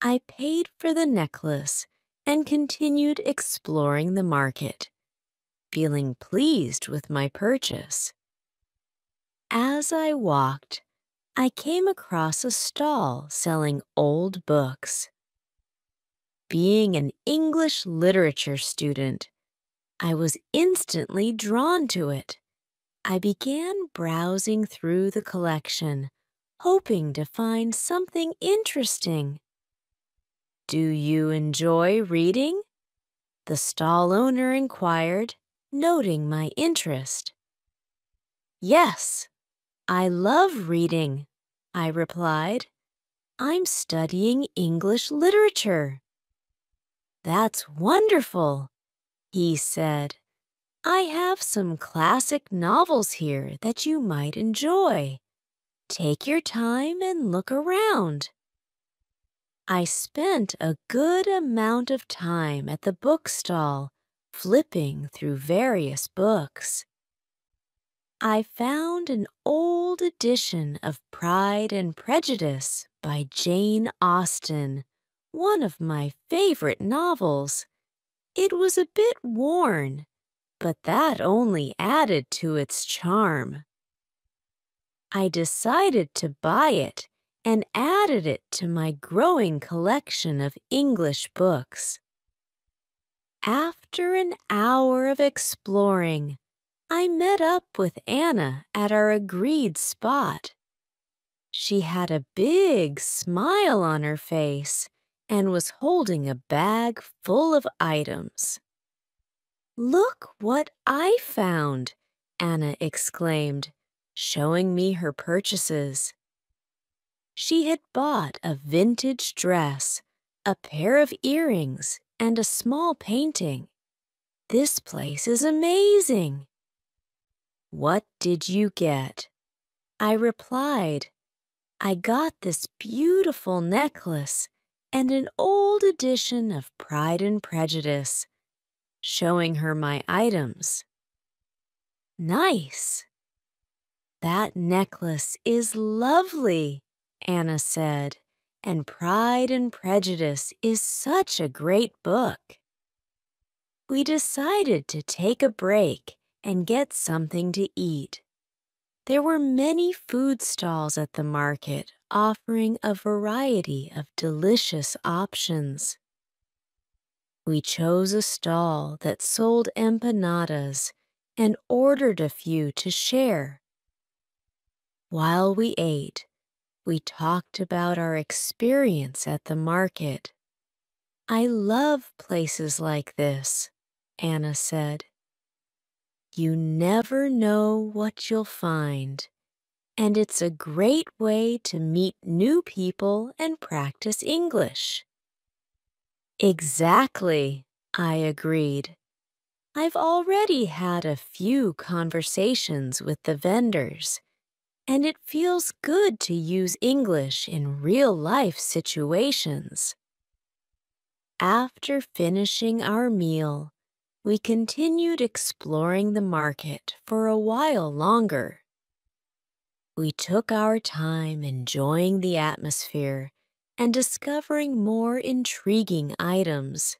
I paid for the necklace and continued exploring the market, feeling pleased with my purchase. As I walked, I came across a stall selling old books. Being an English literature student, I was instantly drawn to it. I began browsing through the collection, hoping to find something interesting. "Do you enjoy reading?" the stall owner inquired, noting my interest. "Yes, I love reading," I replied. "I'm studying English literature." That's wonderful, he said. I have some classic novels here that you might enjoy. Take your time and look around. I spent a good amount of time at the bookstall, flipping through various books. I found an old edition of Pride and Prejudice by Jane Austen, one of my favorite novels. It was a bit worn, but that only added to its charm. I decided to buy it and added it to my growing collection of English books. After an hour of exploring, I met up with Anna at our agreed spot. She had a big smile on her face and was holding a bag full of items. "Look what I found!" Anna exclaimed, showing me her purchases. She had bought a vintage dress, a pair of earrings, and a small painting. "This place is amazing!" "What did you get?" I replied, "I got this beautiful necklace and an old edition of Pride and Prejudice," showing her my items. "Nice." "That necklace is lovely," Anna said, "and Pride and Prejudice is such a great book." We decided to take a break and get something to eat. There were many food stalls at the market offering a variety of delicious options. We chose a stall that sold empanadas and ordered a few to share. While we ate, we talked about our experience at the market. "I love places like this," Anna said. "You never know what you'll find, and it's a great way to meet new people and practice English." "Exactly," I agreed. "I've already had a few conversations with the vendors, and it feels good to use English in real-life situations." After finishing our meal, we continued exploring the market for a while longer. We took our time enjoying the atmosphere and discovering more intriguing items.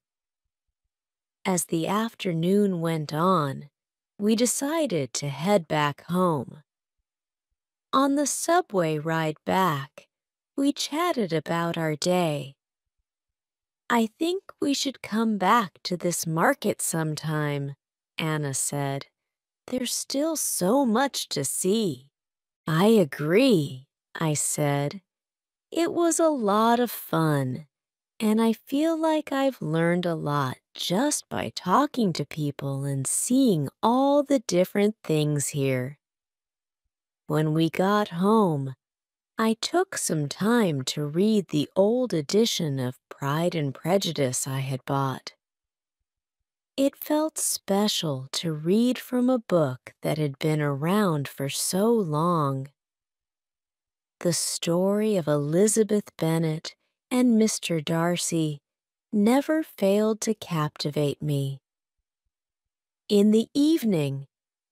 As the afternoon went on, we decided to head back home. On the subway ride back, we chatted about our day. "I think we should come back to this market sometime," Anna said. "There's still so much to see." "I agree," I said. "It was a lot of fun, and I feel like I've learned a lot just by talking to people and seeing all the different things here." When we got home, I took some time to read the old edition of Pride and Prejudice I had bought. It felt special to read from a book that had been around for so long. The story of Elizabeth Bennet and Mr. Darcy never failed to captivate me. In the evening,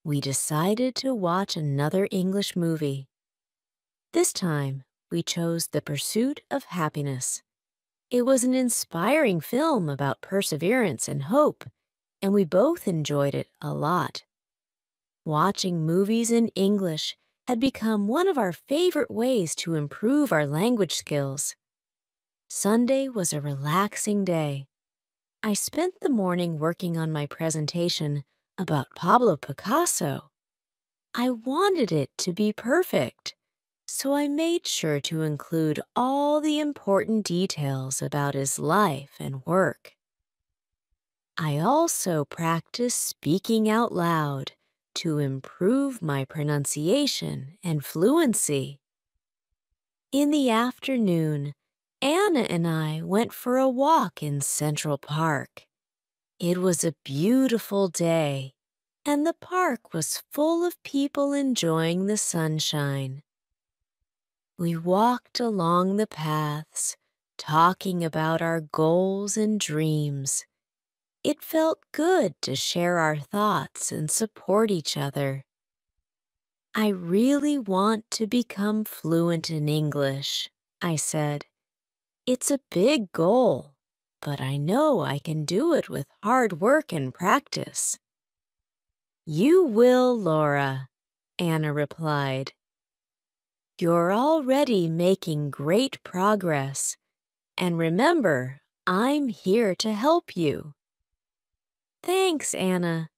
we decided to watch another English movie. This time, we chose The Pursuit of Happiness. It was an inspiring film about perseverance and hope, and we both enjoyed it a lot. Watching movies in English had become one of our favorite ways to improve our language skills. Sunday was a relaxing day. I spent the morning working on my presentation about Pablo Picasso. I wanted it to be perfect, so I made sure to include all the important details about his life and work. I also practiced speaking out loud to improve my pronunciation and fluency. In the afternoon, Anna and I went for a walk in Central Park. It was a beautiful day, and the park was full of people enjoying the sunshine. We walked along the paths, talking about our goals and dreams. It felt good to share our thoughts and support each other. I really want to become fluent in English, I said. It's a big goal, but I know I can do it with hard work and practice. You will, Laura, Anna replied. You're already making great progress, and remember, I'm here to help you. Thanks, Anna.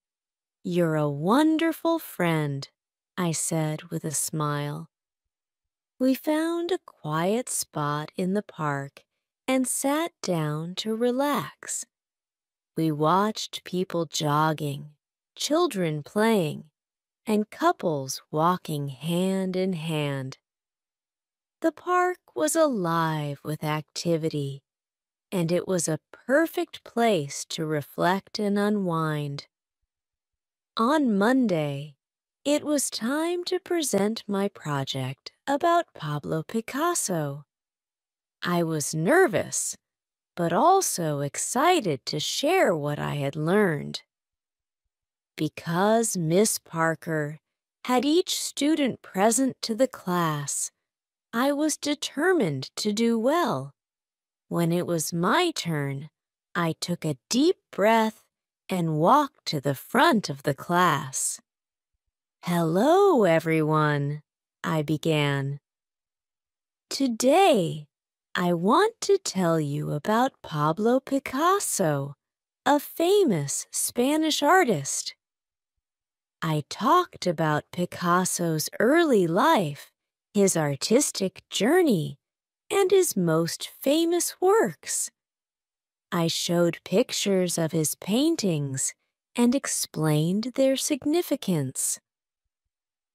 You're a wonderful friend, I said with a smile. We found a quiet spot in the park and sat down to relax. We watched people jogging, children playing, and couples walking hand in hand. The park was alive with activity, and it was a perfect place to reflect and unwind. On Monday, it was time to present my project about Pablo Picasso. I was nervous, but also excited to share what I had learned. Because Miss Parker had each student present to the class, I was determined to do well. When it was my turn, I took a deep breath and walked to the front of the class. Hello, everyone, I began. Today, I want to tell you about Pablo Picasso, a famous Spanish artist. I talked about Picasso's early life, his artistic journey, and his most famous works. I showed pictures of his paintings and explained their significance.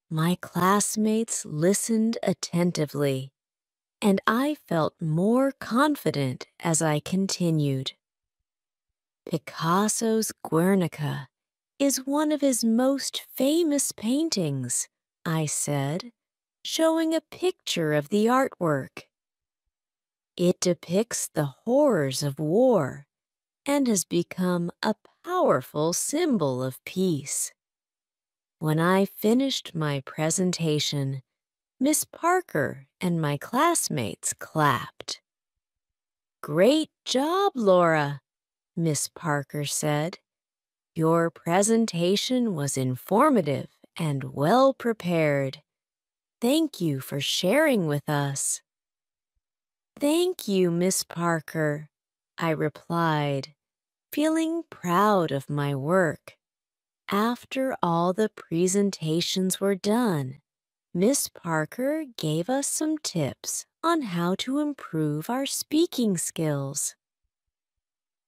My classmates listened attentively, and I felt more confident as I continued. Picasso's Guernica is one of his most famous paintings, I said, showing a picture of the artwork. It depicts the horrors of war and has become a powerful symbol of peace. When I finished my presentation, Miss Parker and my classmates clapped. Great job, Laura, Miss Parker said. Your presentation was informative and well prepared. Thank you for sharing with us. Thank you, Miss Parker, I replied, feeling proud of my work. After all the presentations were done, Miss Parker gave us some tips on how to improve our speaking skills.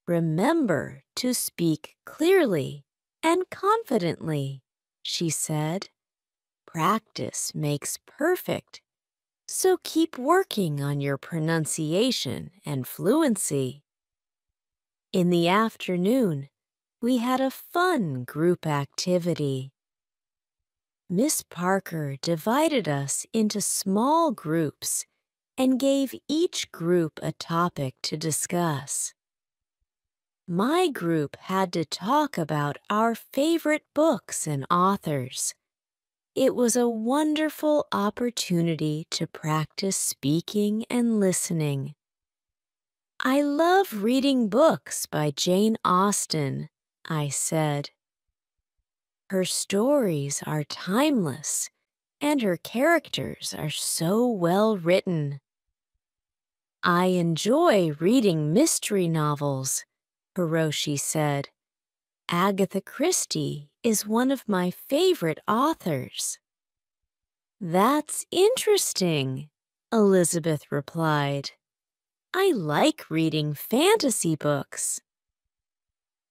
Remember to speak clearly and confidently, she said. Practice makes perfect, so keep working on your pronunciation and fluency. In the afternoon, we had a fun group activity. Miss Parker divided us into small groups and gave each group a topic to discuss. My group had to talk about our favorite books and authors. It was a wonderful opportunity to practice speaking and listening. I love reading books by Jane Austen, I said. Her stories are timeless, and her characters are so well written. I enjoy reading mystery novels, Hiroshi said. Agatha Christie is one of my favorite authors. That's interesting, Elizabeth replied. I like reading fantasy books.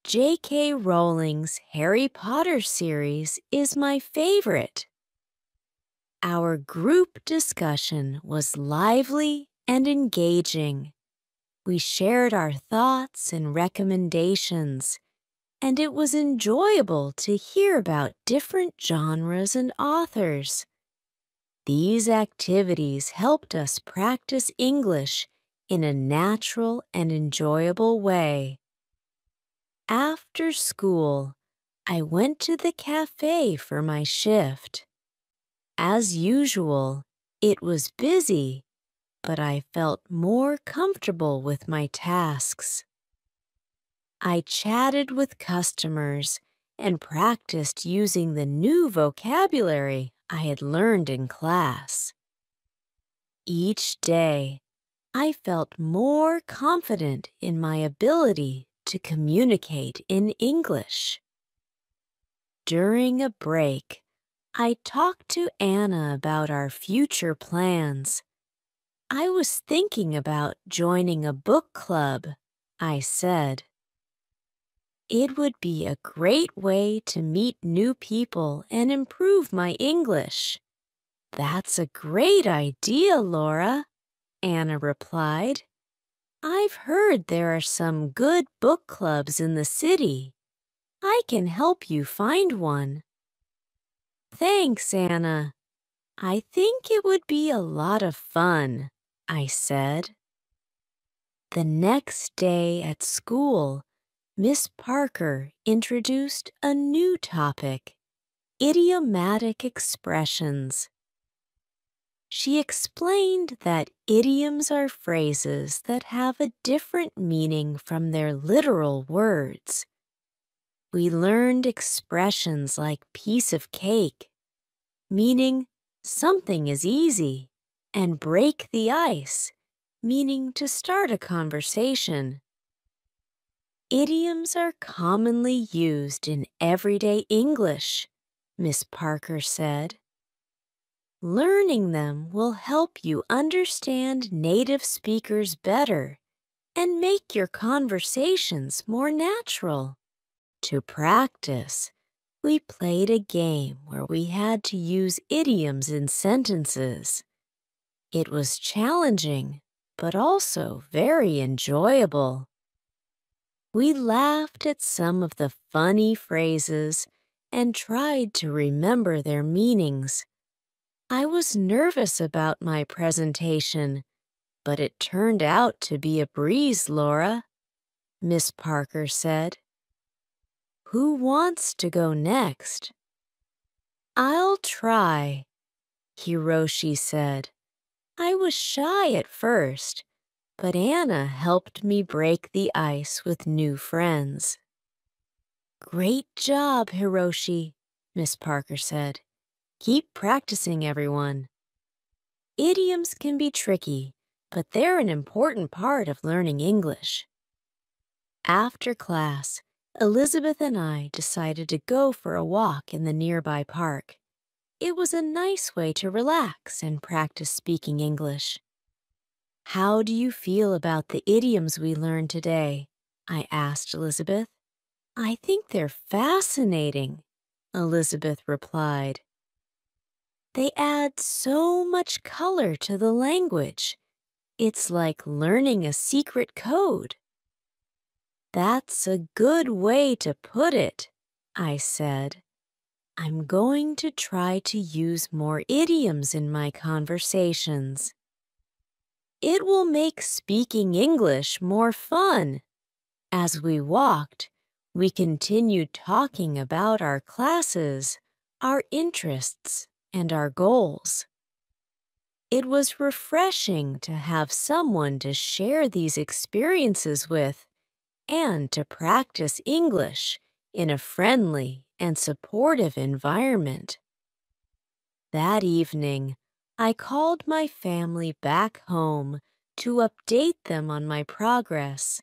J.K. Rowling's Harry Potter series is my favorite. Our group discussion was lively and engaging. We shared our thoughts and recommendations, and it was enjoyable to hear about different genres and authors. These activities helped us practice English in a natural and enjoyable way. After school, I went to the café for my shift. As usual, it was busy, but I felt more comfortable with my tasks. I chatted with customers and practiced using the new vocabulary I had learned in class. Each day, I felt more confident in my ability to communicate in English. During a break, I talked to Anna about our future plans. I was thinking about joining a book club, I said. It would be a great way to meet new people and improve my English. That's a great idea, Laura, Anna replied. I've heard there are some good book clubs in the city. I can help you find one. Thanks, Anna. I think it would be a lot of fun, I said. The next day at school, Miss Parker introduced a new topic, idiomatic expressions. She explained that idioms are phrases that have a different meaning from their literal words. We learned expressions like piece of cake, meaning something is easy, and break the ice, meaning to start a conversation. Idioms are commonly used in everyday English, Miss Parker said. Learning them will help you understand native speakers better and make your conversations more natural. To practice, we played a game where we had to use idioms in sentences. It was challenging, but also very enjoyable. We laughed at some of the funny phrases and tried to remember their meanings. I was nervous about my presentation, but it turned out to be a breeze, Laura, Miss Parker said. Who wants to go next? I'll try, Hiroshi said. I was shy at first, but Anna helped me break the ice with new friends. Great job, Hiroshi, Miss Parker said. Keep practicing, everyone. Idioms can be tricky, but they're an important part of learning English. After class, Elizabeth and I decided to go for a walk in the nearby park. It was a nice way to relax and practice speaking English. How do you feel about the idioms we learned today? I asked Elizabeth. I think they're fascinating, Elizabeth replied. They add so much color to the language. It's like learning a secret code. That's a good way to put it, I said. I'm going to try to use more idioms in my conversations. It will make speaking English more fun. As we walked, we continued talking about our classes, our interests, and our goals. It was refreshing to have someone to share these experiences with and to practice English in a friendly and supportive environment. That evening, I called my family back home to update them on my progress.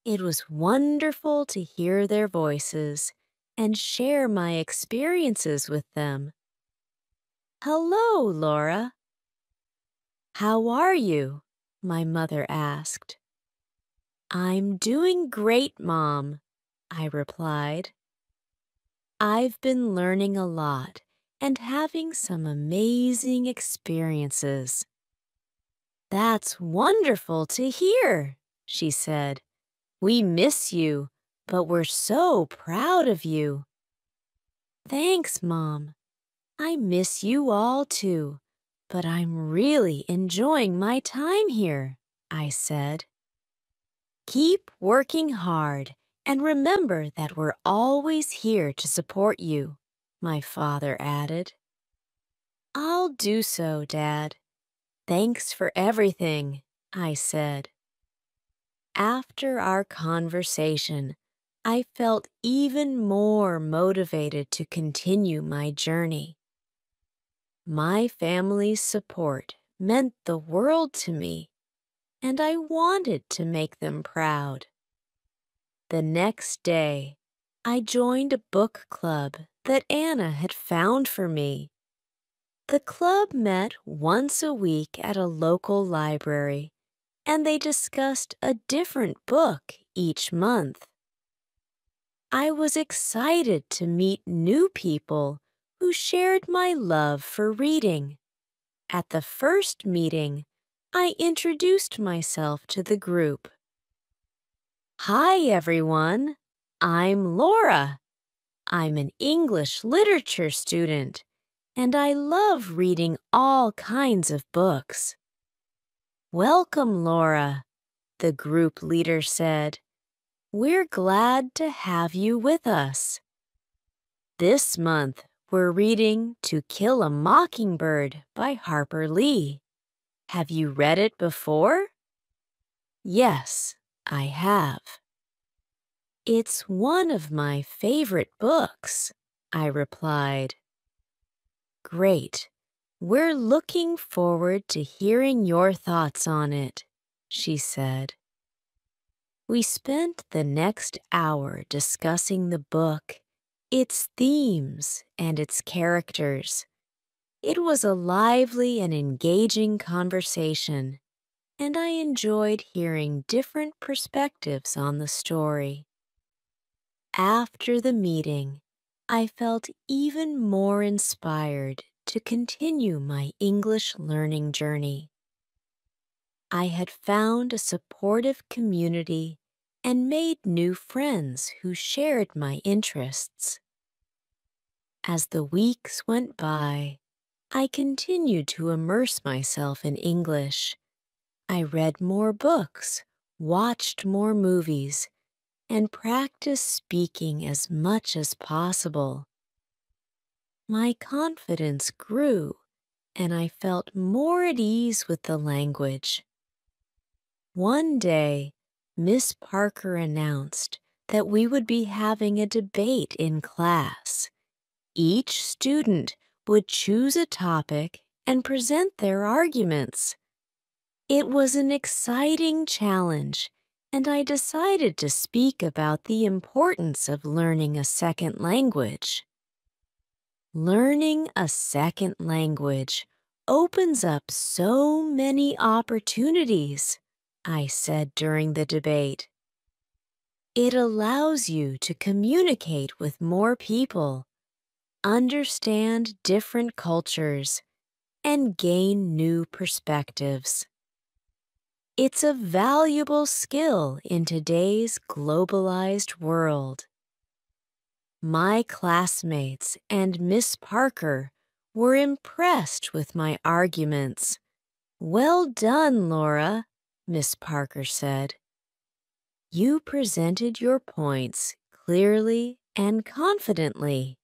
It was wonderful to hear their voices and share my experiences with them. Hello, Laura. How are you? My mother asked. I'm doing great, Mom, I replied. I've been learning a lot and having some amazing experiences. That's wonderful to hear, she said. "We miss you, but we're so proud of you." "Thanks, Mom. I miss you all too, but I'm really enjoying my time here," I said. "Keep working hard and remember that we're always here to support you," my father added. "I'll do so, Dad. Thanks for everything," I said. After our conversation, I felt even more motivated to continue my journey. My family's support meant the world to me, and I wanted to make them proud. The next day, I joined a book club that Anna had found for me. The club met once a week at a local library, and they discussed a different book each month. I was excited to meet new people who shared my love for reading. At the first meeting, I introduced myself to the group. "Hi, everyone. I'm Laura. I'm an English literature student, and I love reading all kinds of books." "Welcome, Laura," the group leader said. "We're glad to have you with us. This month, we're reading To Kill a Mockingbird by Harper Lee. Have you read it before?" "Yes, I have." "It's one of my favorite books," I replied. "Great. We're looking forward to hearing your thoughts on it," she said. We spent the next hour discussing the book, its themes, and its characters. It was a lively and engaging conversation, and I enjoyed hearing different perspectives on the story. After the meeting, I felt even more inspired to continue my English learning journey. I had found a supportive community and made new friends who shared my interests. As the weeks went by, I continued to immerse myself in English. I read more books, watched more movies, and practiced speaking as much as possible. My confidence grew, and I felt more at ease with the language. One day, Miss Parker announced that we would be having a debate in class. Each student would choose a topic and present their arguments. It was an exciting challenge, and I decided to speak about the importance of learning a second language. Learning a second language opens up so many opportunities, I said during the debate. It allows you to communicate with more people, understand different cultures, and gain new perspectives. It's a valuable skill in today's globalized world. My classmates and Miss Parker were impressed with my arguments. "Well done, Laura," Miss Parker said. "You presented your points clearly and confidently."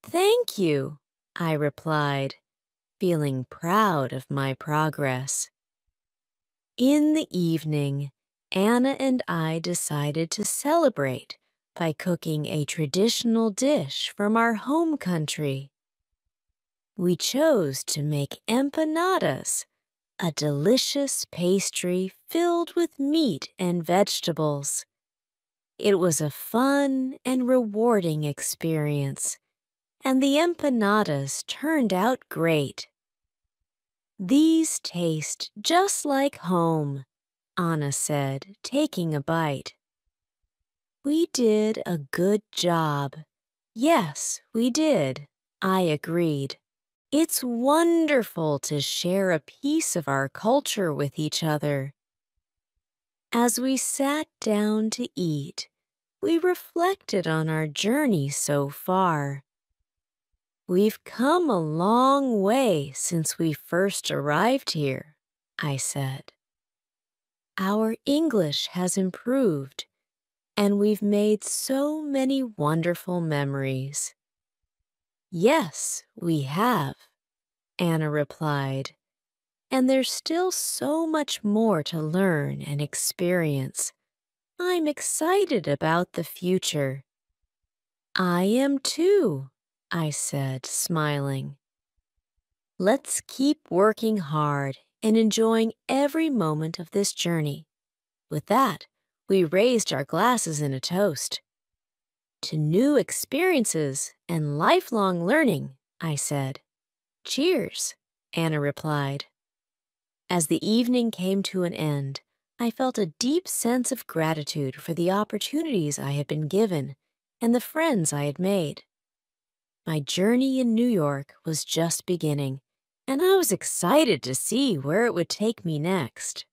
"Thank you," I replied, feeling proud of my progress. In the evening, Anna and I decided to celebrate by cooking a traditional dish from our home country. We chose to make empanadas, a delicious pastry filled with meat and vegetables. It was a fun and rewarding experience, and the empanadas turned out great. "These taste just like home," Anna said, taking a bite. "We did a good job." "Yes, we did," I agreed. "It's wonderful to share a piece of our culture with each other." As we sat down to eat, we reflected on our journey so far. We've come a long way since we first arrived here, I said. Our English has improved, and we've made so many wonderful memories. Yes, we have, Anna replied, and there's still so much more to learn and experience. I'm excited about the future. I am too, I said, smiling. Let's keep working hard and enjoying every moment of this journey. With that, we raised our glasses in a toast. To new experiences and lifelong learning, I said. Cheers, Anna replied. As the evening came to an end, I felt a deep sense of gratitude for the opportunities I had been given and the friends I had made. My journey in New York was just beginning, and I was excited to see where it would take me next.